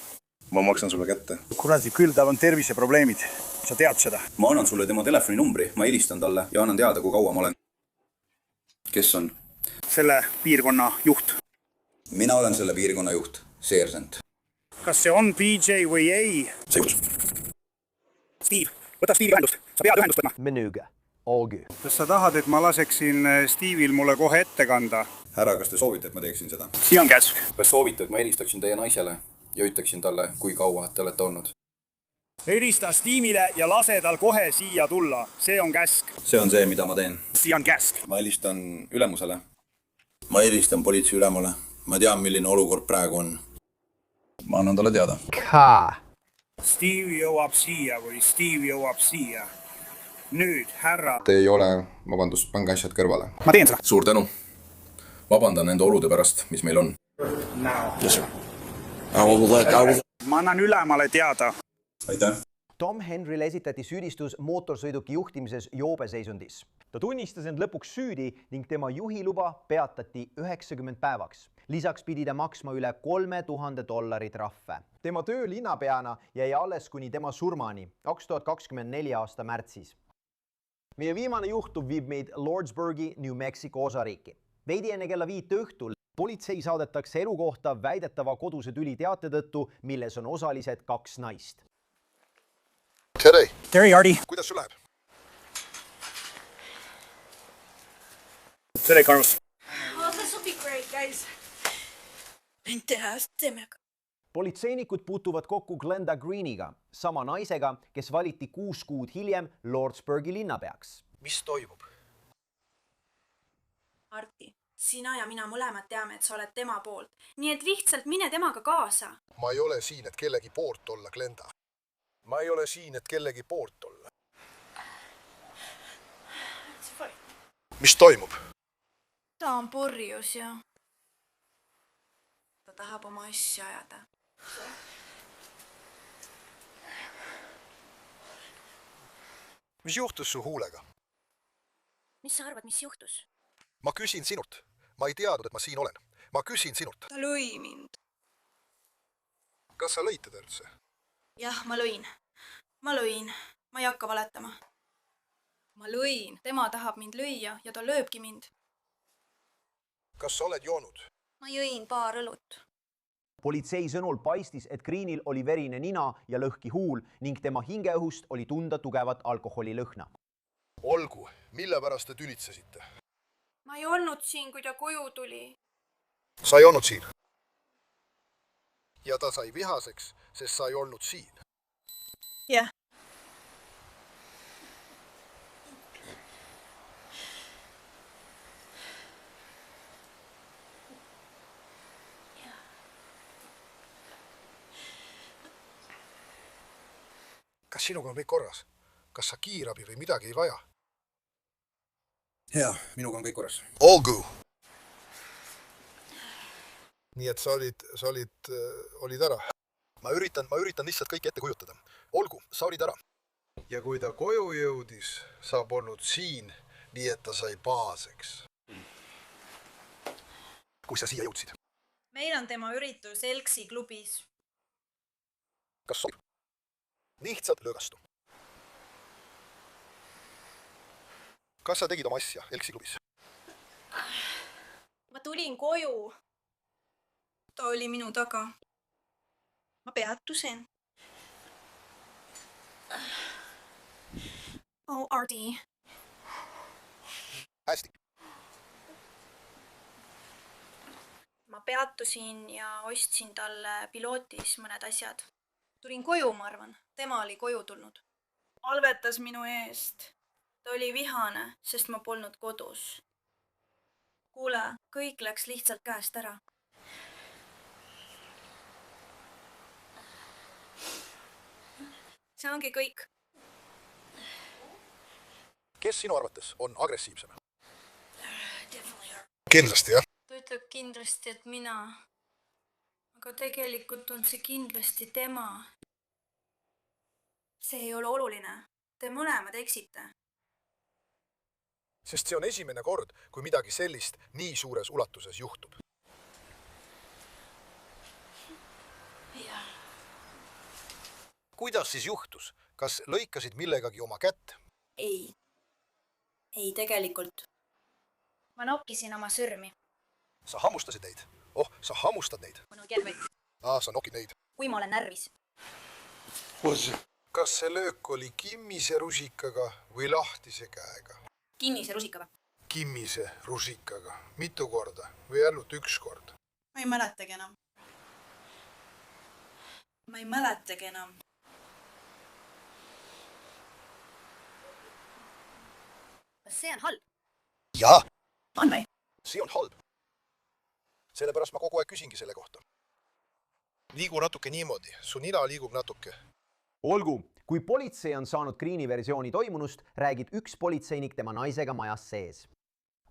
Ma maksan sulle kätte. Kuradi, küll tal on terviseprobleemid. Sa tead seda? Ma annan sulle tema telefoninumbri, ma helistan talle ja annan teada, kui kaua ma olen. Kes on? Selle piirkonna juht. Mina olen selle piirkonna juht, seersant. Kas see on PJ või ei? See juhus. Steve, võta Steve'i ühendust. Sa pead ühendust võtma. Menüga. All good. Kas sa tahad, et ma laseksin Steve'il mulle kohe ette kanda? Härra, kas te soovite, et ma teeksin seda? Siin on käsk. Kas soovite, et ma helistaksin teie naisele ja ütleksin talle, kui kaua te olete olnud? Helista Steve'ile ja lase tal kohe siia tulla. See on käsk. See on see, mida ma teen. Siin on käsk. Ma helistan ülemusele. Ma helistan politseiülemale. Ma tean, milline olukord praegu on. Ma annan talle teada. Steve jõuab siia või Steve jõuab siia. Nüüd, härra. Te ei ole, vabandust, pange asjad kõrvale. Ma teen seda. Suur tänu. Vabandan nende olude pärast, mis meil on. Yes, sir. Ma annan ülemale teada. Aitäh. Tom Henryle esitati süüdistus mootorsõiduki juhtimises joobeseisundis. Ta tunnistas end lõpuks süüdi ning tema juhiluba peatati 90 päevaks. Lisaks pidi ta maksma üle $3000 trahve. Tema töö linnapeana jäi alles kuni tema surmani 2024 aasta märtsis. Meie viimane juhtum viib meid Lordsburgi, New Mexico osariiki. Veidi enne kella 5 õhtul politsei saadetakse elukohta väidetava koduse tüli teate tõttu, milles on osalised 2 naist. Terry, Ardi. Kuidas sul läheb? Tere, Carlos. Oh, this will be great, guys. Teeme. Politseinikud puutuvad kokku Glenda Greeniga, sama naisega, kes valiti 6 kuud hiljem Lordsburgi linnapeaks. Mis toimub? Arti, sina ja mina mõlemad teame, et sa oled tema poolt. Nii et lihtsalt mine temaga kaasa. Ma ei ole siin, et kellegi poolt olla, Glenda. Ma ei ole siin, et kellegi poolt olla. Mis toimub? Ta on purjus ja ta tahab oma asja ajada. Mis juhtus su huulega? Mis sa arvad, mis juhtus? Ma küsin sinult. Ma ei teadnud, et ma siin olen. Ma küsin sinult. Ta lõi mind. Kas sa lõid teda üldse? Jah, ma lõin. Ma ei hakka valetama. Ma lõin. Tema tahab mind lüüa ja ta lööbki mind. Kas sa oled joonud? Ma jõin paar õlut. Politsei sõnul paistis, et Greenil oli verine nina ja lõhki huul ning tema hingeõhust oli tunda tugevat alkoholilõhna. Olgu, mille pärast te tülitsesite? ma ei olnud siin, kui ta koju tuli. Sa ei olnud siin. Ja ta sai vihaseks, sest sa ei olnud siin. Jah. Kas sinuga on kõik korras? Kas sa kiirabi või midagi ei vaja? Hea, minuga on kõik korras. Olgu! Nii et sa olid ära. Ma üritan lihtsalt kõike ette kujutada. Olgu, sa olid ära. Ja kui ta koju jõudis, sa polnud siin, nii et ta sai pahaseks. Kui sa siia jõudsid? Meil on tema üritus Elksi klubis. Kas sobib? Lihtsalt lõõgastu. Kas sa tegid oma asja Elksi klubis? Ma tulin koju. Ta oli minu taga. Ma peatusin. Oh, Ardi. Hästi. Ma peatusin ja ostsin talle pilootis mõned asjad. Tulin koju, ma arvan. Tema oli koju tulnud. Alvetas minu eest. Ta oli vihane, sest ma polnud kodus. Kuule, kõik läks lihtsalt käest ära. See ongi kõik. Kes sinu arvates on agressiivsem? Kindlasti, jah? Ta ütleb kindlasti, et mina. Aga tegelikult on see kindlasti tema. See ei ole oluline. Te mõlemad eksite. Sest see on esimene kord, kui midagi sellist nii suures ulatuses juhtub. Kuidas siis juhtus? Kas lõikasid millegagi oma kätt? Ei. Ei, tegelikult. Ma nokkisin oma sõrmi. Sa hammustasid neid? Oh, sa hammustad neid? Mõnu kerveid. Sa nokid neid. Kui ma olen närvis. Kas see löök oli kimmise rusikaga või lahtise käega? Kinnise rusikaga. Kimmise rusikaga. Mitu korda või ainult üks kord? Ma ei mäletagi enam. Ma ei mäletagi enam. Kas see on halb? Jaa. On või? See on halb. Sellepärast ma kogu aeg küsingi selle kohta. Liigu natuke niimoodi. Su nina liigub natuke. Olgu, kui politsei on saanud Greeni versiooni toimunust, räägib üks politseinik tema naisega majas sees.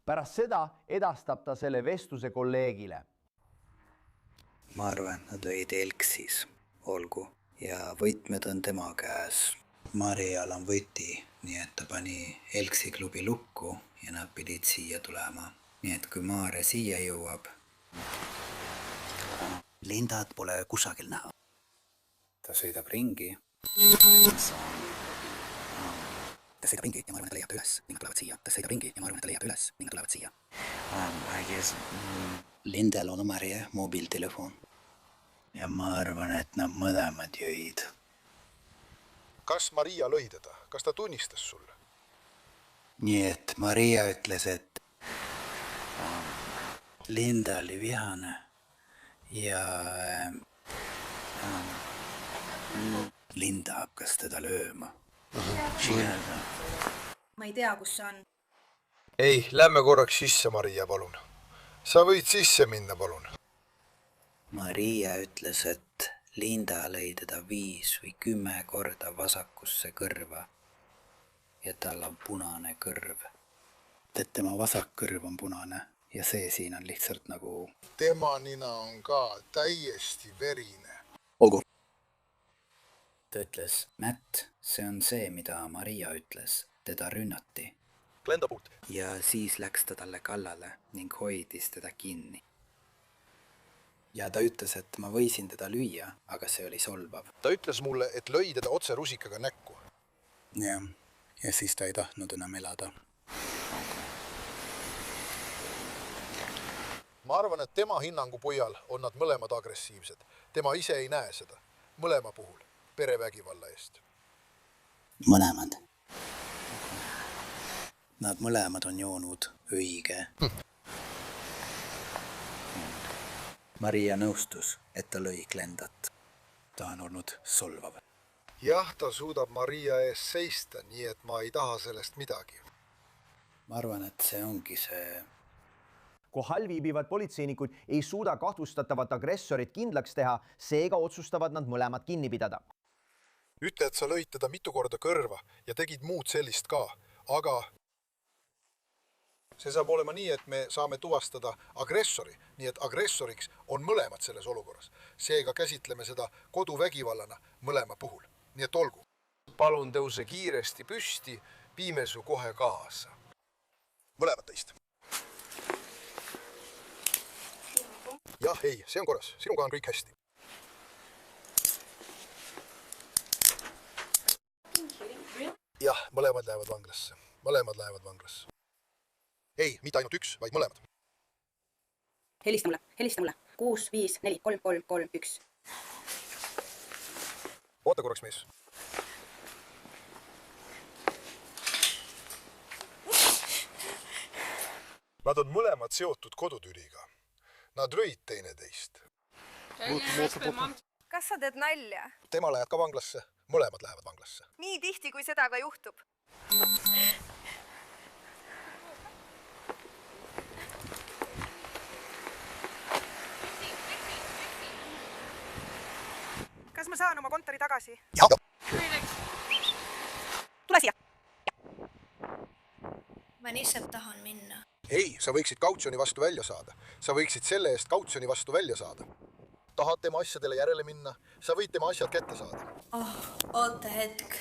Pärast seda edastab ta selle vestluse kolleegile. Ma arvan, nad olid Elksis. Olgu. Ja võtmed on tema käes. Marial on võti, nii et ta pani Elksi klubi lukku ja nad pidid siia tulema. Nii et kui Maare siia jõuab, Lindad pole kusagil näha. Ta sõidab ringi. Ta sõidab ringi ja ma arvan, et ta leiab ta üles ning nad tulevad siia. Ta sõidab ringi ja ma arvan, et ta leiab ta üles ning nad tulevad siia. Lindel on Marie mobiiltelefon. Ja ma arvan, et nad mõlemad jõid. Kas Maria lõi teda? Kas ta tunnistas sulle? Nii et Maria ütles, et Linda oli vihane ja Linda hakkas teda lööma. Ma ei tea, kus see on. Ei, lähme korraks sisse, Maria, palun. Sa võid sisse minna, palun. Maria ütles, et Linda lõi teda 5 või 10 korda vasakusse kõrva ja tal on punane kõrv. Et tema vasak kõrv on punane ja see siin on lihtsalt nagu... Tema nina on ka täiesti verine. Olgu. Ta ütles, Matt, see on see, mida Maria ütles. Teda rünnati. Glenda poolt. Ja siis läks ta talle kallale ning hoidis teda kinni. Ja ta ütles, et ma võisin teda lüüa, aga see oli solvav. Ta ütles mulle, et lõi teda otse rusikaga näkku. Ja siis ta ei tahtnud enam elada. Ma arvan, et tema hinnangu pojal on nad mõlemad agressiivsed. Tema ise ei näe seda. Mõlema puhul. Perevägivalla eest. Mõlemad. Nad mõlemad on joonud õige. Maria nõustus, et ta lõi Glendat. Ta on olnud solvav. Jah, ta suudab Maria ees seista, nii et ma ei taha sellest midagi. Ma arvan, et see ongi see. Kohal viibivad politseinikud ei suuda kahtlustatavat agressorit kindlaks teha, seega otsustavad nad mõlemad kinni pidada. Ütle, et sa lõid teda mitu korda kõrva ja tegid muud sellist ka, aga see saab olema nii, et me saame tuvastada agressori, nii et agressoriks on mõlemad selles olukorras. Seega käsitleme seda koduvägivallana mõlema puhul. Nii et olgu. Palun tõuse kiiresti püsti, viime su kohe kaasa. Mõlemad teist. Jah, ei, see on korras. Sinuga on kõik hästi. Jah, mõlemad lähevad vanglasse. Mõlemad lähevad vanglasse. Ei, mitte ainult üks, vaid mõlemad. Helista mulle. 6, 5, 4, 3, 3, 3, 1. Oota korraks, mees. Nad on mõlemad seotud kodutüriga. Nad rõid teineteist. Kas sa teed nalja? Tema läheb ka vanglasse, mõlemad lähevad vanglasse. Nii tihti, kui seda ka juhtub. Kas ma saan oma kontori tagasi? Jah. Tule siia. Ma lihtsalt tahan minna. Ei, sa võiksid kautsjoni vastu välja saada. Sa võiksid selle eest kautsjoni vastu välja saada. Tahad tema asjadele järele minna? Sa võid tema asjad kätte saada. Oota hetk.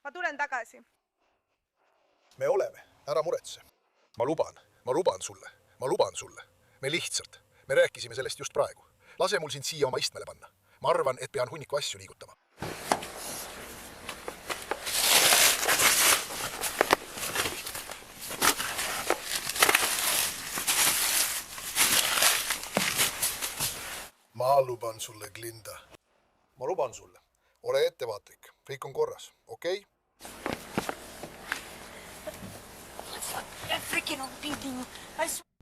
Ma tulen tagasi. Me oleme. Ära muretse. Ma luban sulle. Me lihtsalt. Me rääkisime sellest just praegu. Lase mul sind siia oma istmele panna. Ma arvan, et pean hunniku asju liigutama. Ma luban sulle, Glinda. Ma luban sulle. Ole ettevaatlik. Kõik on korras, okei?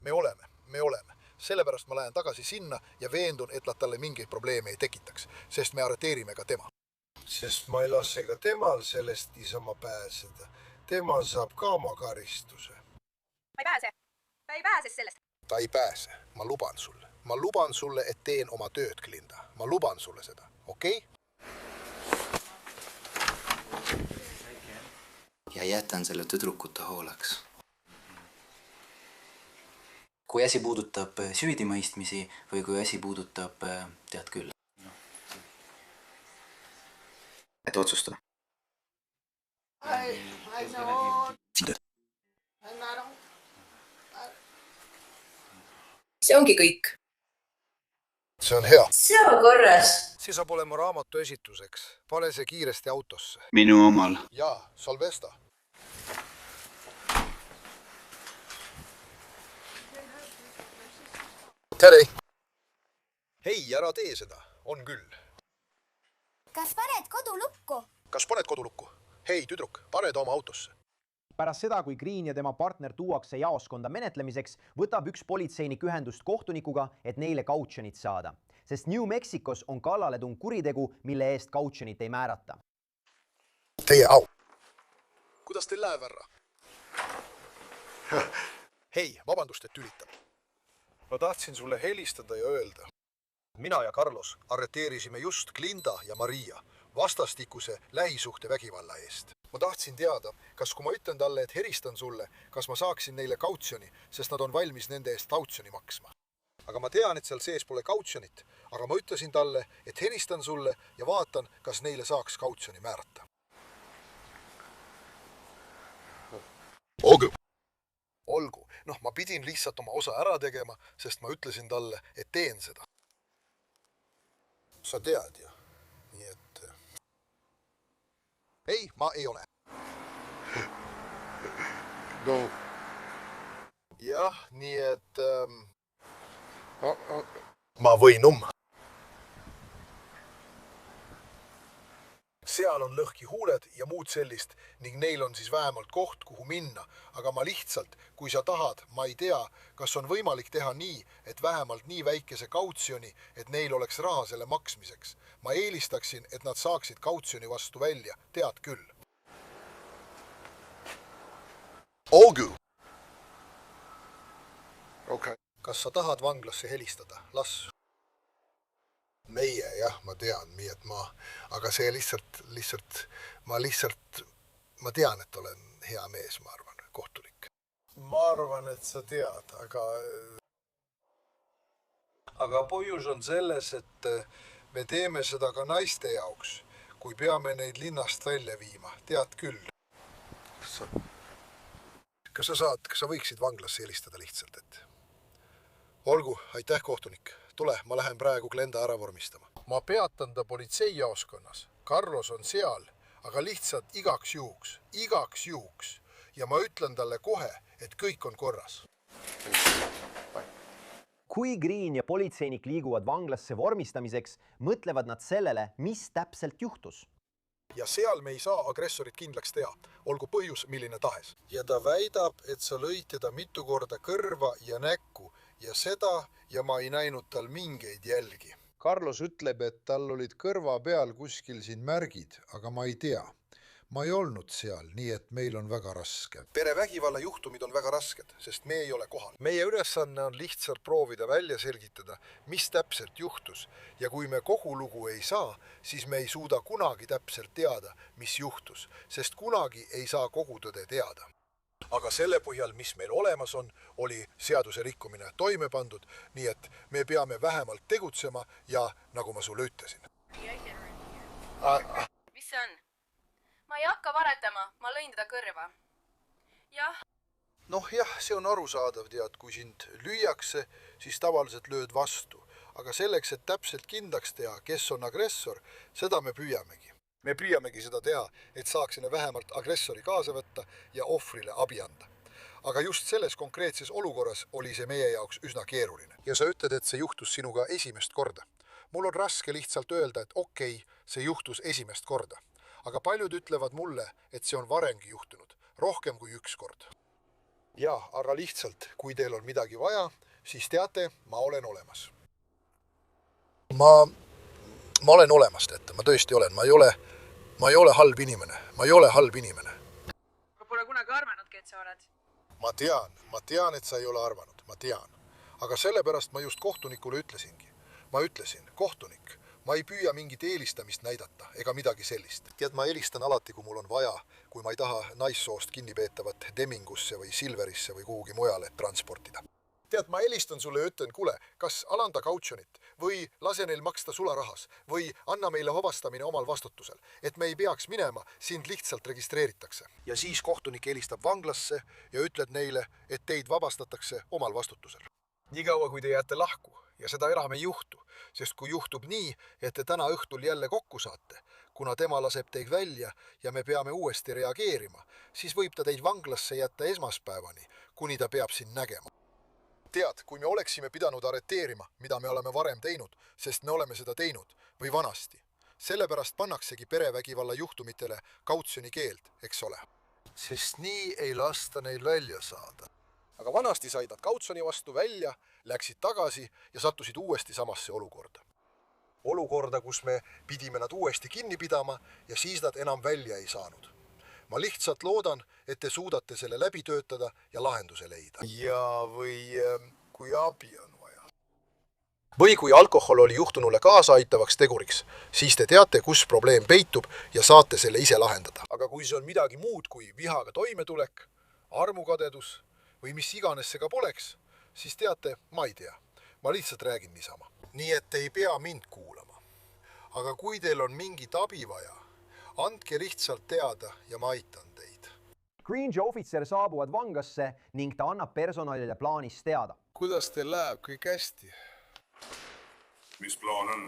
Me oleme. Sellepärast ma lähen tagasi sinna ja veendun, et nad talle mingeid probleeme ei tekitaks, sest me arreteerime ka tema. Sest ma ei lase ka temal sellest isama pääseda. Tema saab ka oma karistuse. Ma ei pääse. Ta ei pääse sellest. Ta ei pääse. Ma luban sulle. Ma luban sulle, et teen oma tööd, Glinda. Ma luban sulle seda, okei? Ja jätän selle tüdrukute hooleks. Kui asi puudutab süüdimõistmisi või kui asi puudutab, tead küll. Et otsustada. See ongi kõik. See on hea. See on korras. See saab olema raamatu esituseks. Pane see kiiresti autosse. Minu omal. Jaa, Salvesta. Tere! Hei, ära tee seda. On küll. Kas paned kodu lukku? Hei, tüdruk, pane ta oma autosse. Pärast seda, kui Green ja tema partner tuuakse jaoskonda menetlemiseks, võtab üks politseinik ühendust kohtunikuga, et neile kautsjonit saada. Sest New Mexicos on kallaletung kuritegu, mille eest kautsjonit ei määrata. Teie au. Kuidas teil läheb, härra? Hei, vabandust, et tülitan. Ma tahtsin sulle helistada ja öelda. Mina ja Carlos arreteerisime just Glinda ja Maria vastastikuse lähisuhte vägivalla eest. Ma tahtsin teada, kas kui ma ütlen talle, et heristan sulle, kas ma saaksin neile kautsjoni, sest nad on valmis nende eest kautsjoni maksma. Aga ma tean, et seal sees pole kautsjonit, aga ma ütlesin talle, et heristan sulle ja vaatan, kas neile saaks kautsjoni määrata. Olgu. Noh, ma pidin lihtsalt oma osa ära tegema, sest ma ütlesin talle, et teen seda. Sa tead ju. Nii et... Ei, ma ei ole. No. Jah, nii et... Ma võin seal on lõhki huuled ja muud sellist ning neil on siis vähemalt koht, kuhu minna. Aga ma lihtsalt, kui sa tahad, ma ei tea, kas on võimalik teha nii, et vähemalt nii väikese kautsjoni, et neil oleks raha selle maksmiseks. Ma eelistaksin, et nad saaksid kautsjoni vastu välja, tead küll. Olgu! Okay. Kas sa tahad vanglasse helistada? Las. Meie, jah, ma tean, nii et aga see ma tean, et olen hea mees, ma arvan, kohtunik. Ma arvan, et sa tead, aga põhjus on selles, et me teeme seda ka naiste jaoks, kui peame neid linnast välja viima, tead küll. Kas sa võiksid vanglasse helistada lihtsalt, et olgu, aitäh kohtunik. Tule, ma lähen praegu Glenda ära vormistama. Ma peatan ta politseijaoskonnas. Carlos on seal, aga lihtsalt igaks juhuks. Ja ma ütlen talle kohe, et kõik on korras. Kui Green ja politseinik liiguvad vanglasse vormistamiseks, mõtlevad nad sellele, mis täpselt juhtus. Ja seal me ei saa agressorit kindlaks teha, olgu põhjus milline tahes. Ja ta väidab, et sa lõid teda mitu korda kõrva ja näkku ja seda ja ma ei näinud tal mingeid jälgi. Carlos ütleb, et tal olid kõrva peal kuskil siin märgid, aga ma ei tea. Ma ei olnud seal, nii et meil on väga raske. Perevägivalla juhtumid on väga rasked, sest me ei ole kohal. Meie ülesanne on lihtsalt proovida välja selgitada, mis täpselt juhtus. Ja kui me kogu lugu ei saa, siis me ei suuda kunagi täpselt teada, mis juhtus, sest kunagi ei saa kogu tõde teada. Aga selle põhjal, mis meil olemas on, oli seaduse rikkumine toime pandud, nii et me peame vähemalt tegutsema ja nagu ma sulle ütlesin. Mis see on? Ma ei hakka varetama, ma lõin teda kõrva. Jah. Noh jah, see on arusaadav, tead, kui sind lüüakse, siis tavaliselt lööd vastu. Aga selleks, et täpselt kindlaks teha, kes on agressor, seda me püüamegi. Me püüamegi seda teha, et saaksime vähemalt agressori kaasa võtta ja ohvrile abi anda. Aga just selles konkreetses olukorras oli see meie jaoks üsna keeruline. Ja sa ütled, et see juhtus sinuga esimest korda. Mul on raske lihtsalt öelda, et okei, see juhtus esimest korda. Aga paljud ütlevad mulle, et see on varemgi juhtunud, rohkem kui üks kord. Ja, aga lihtsalt, kui teil on midagi vaja, siis teate, ma olen olemas. Ma olen olemas, teate, ma tõesti olen. Ma ei ole halb inimene. Aga pole kunagi arvanudki, et sa oled. Ma tean, et sa ei ole arvanud. Ma tean. Aga sellepärast ma just kohtunikule ütlesingi. Ma ütlesin, kohtunik, ma ei püüa mingit eelistamist näidata ega midagi sellist. Tead, ma helistan alati, kui mul on vaja, kui ma ei taha naissoost kinnipeetavat Demingusse või Silverisse või kuhugi mujale transportida. Tead, ma helistan sulle ja ütlen, kuule, kas alanda kautsionit või lase neil maksta sularahas või anna meile vabastamine omal vastutusel, et me ei peaks minema, sind lihtsalt registreeritakse. Ja siis kohtunik helistab vanglasse ja ütled neile, et teid vabastatakse omal vastutusel. Nii kaua, kui te jääte lahku. Ja seda enam ei juhtu, sest kui juhtub nii, et te täna õhtul jälle kokku saate, kuna tema laseb teid välja ja me peame uuesti reageerima, siis võib ta teid vanglasse jätta esmaspäevani, kuni ta peab sind nägema. Tead, kui me oleksime pidanud arreteerima, mida me oleme varem teinud, sest me oleme seda teinud, või vanasti. Sellepärast pannaksegi perevägivalla juhtumitele kautsjoni keeld, eks ole. Sest nii ei lasta neil välja saada. Aga vanasti said nad kautsjoni vastu välja, läksid tagasi ja sattusid uuesti samasse olukorda. Olukorda, kus me pidime nad uuesti kinni pidama ja siis nad enam välja ei saanud. Ma lihtsalt loodan, et te suudate selle läbi töötada ja lahenduse leida. Ja või kui abi on vaja. Või kui alkohol oli juhtunule kaasaaitavaks teguriks, siis te teate, kus probleem peitub ja saate selle ise lahendada. Aga kui see on midagi muud kui vihaga toimetulek, armukadedus või mis iganes see ka poleks, siis teate, ma ei tea. Ma lihtsalt räägin niisama. Nii et ei pea mind kuulama. Aga kui teil on mingit abi vaja, andke lihtsalt teada ja ma aitan teid. Green ja ohvitser saabuvad vanglasse ning ta annab personalile plaanist teada. Kuidas teil läheb? Kõik hästi? Mis plaan on?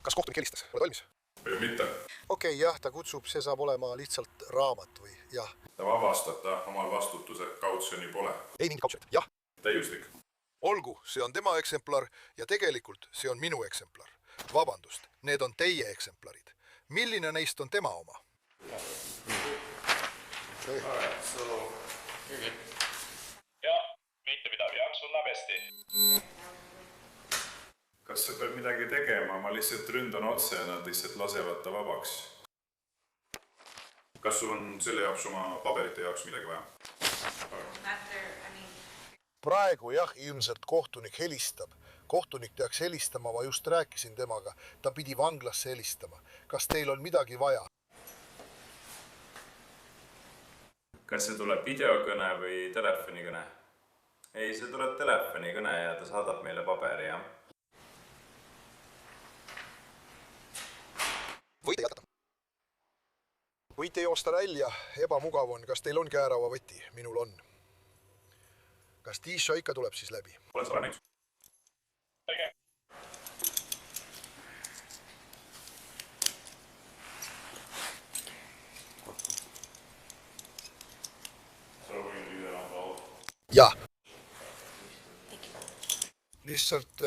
Kas kohtunik helistas? Oled valmis? Või mitte? Okei, jah, ta kutsub, see saab olema lihtsalt raamat või jah. Ta vabastata omal vastutuse kautsjoni pole. Ei mingit kautsjonit, jah. Täiuslik. Olgu, see on tema eksemplar ja tegelikult see on minu eksemplar. Vabandust, need on teie eksemplarid. milline neist on tema oma? Ja, mitte midagi, sul läheb hästi. Kas sa pead midagi tegema? Ma lihtsalt ründan otse ja nad lihtsalt lasevad ta vabaks. Kas sul on selle jaoks oma paberite jaoks midagi vaja? Praegu jah, ilmselt kohtunik helistab. Kohtunik peaks helistama, ma just rääkisin temaga. Ta pidi vanglasse helistama. Kas teil on midagi vaja? Kas see tuleb videokõne või telefonikõne? Ei, see tuleb telefonikõne ja ta saadab meile paberi, jah. Võite jätkata. Võite joosta välja, ebamugav on. Kas teil on käeraua võti? Minul on. Kas Tiisha ikka tuleb siis läbi? Olen sa näinud. Tege. Jah. Lihtsalt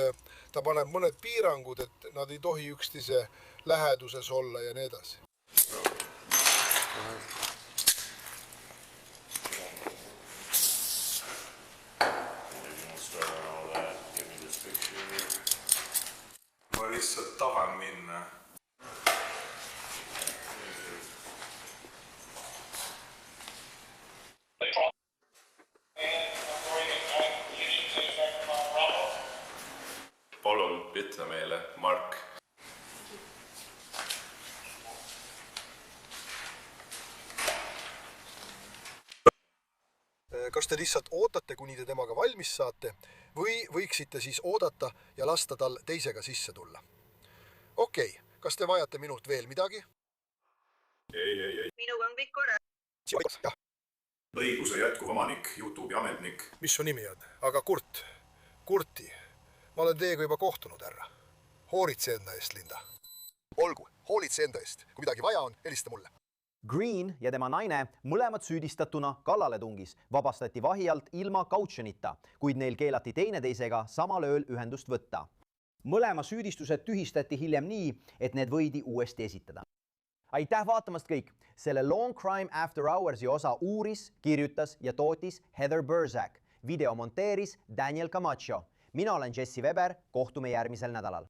ta paneb mõned piirangud, et nad ei tohi üksteise läheduses olla ja nii edasi. Ma lihtsalt tahan minna. Palun ütle meile, Mark. Kas te lihtsalt ootate, kuni te temaga valmis saate või võiksite siis oodata ja lasta tal teisega sisse tulla? Okei, kas te vajate minult veel midagi? Ei. Minuga on kõik korra. Õiguse jätkuv omanik, YouTube'i ametnik. Mis su nimi on? Aga Kurti. Ma olen teiega juba kohtunud, härra. Hooritse enda eest, Linda. Olgu, hoolitse enda eest. Kui midagi vaja on, helista mulle. Green ja tema naine, mõlemad süüdistatuna kallaletungis, vabastati vahi alt ilma kautšonita, kuid neil keelati teineteisega samal ööl ühendust võtta. Mõlema süüdistused tühistati hiljem nii, et need võidi uuesti esitada. Aitäh vaatamast kõik! Selle Long Crime After Hoursi osa uuris, kirjutas ja tootis Heather Burzak. Video monteeris Daniel Camacho. Mina olen Jesse Weber, kohtume järgmisel nädalal.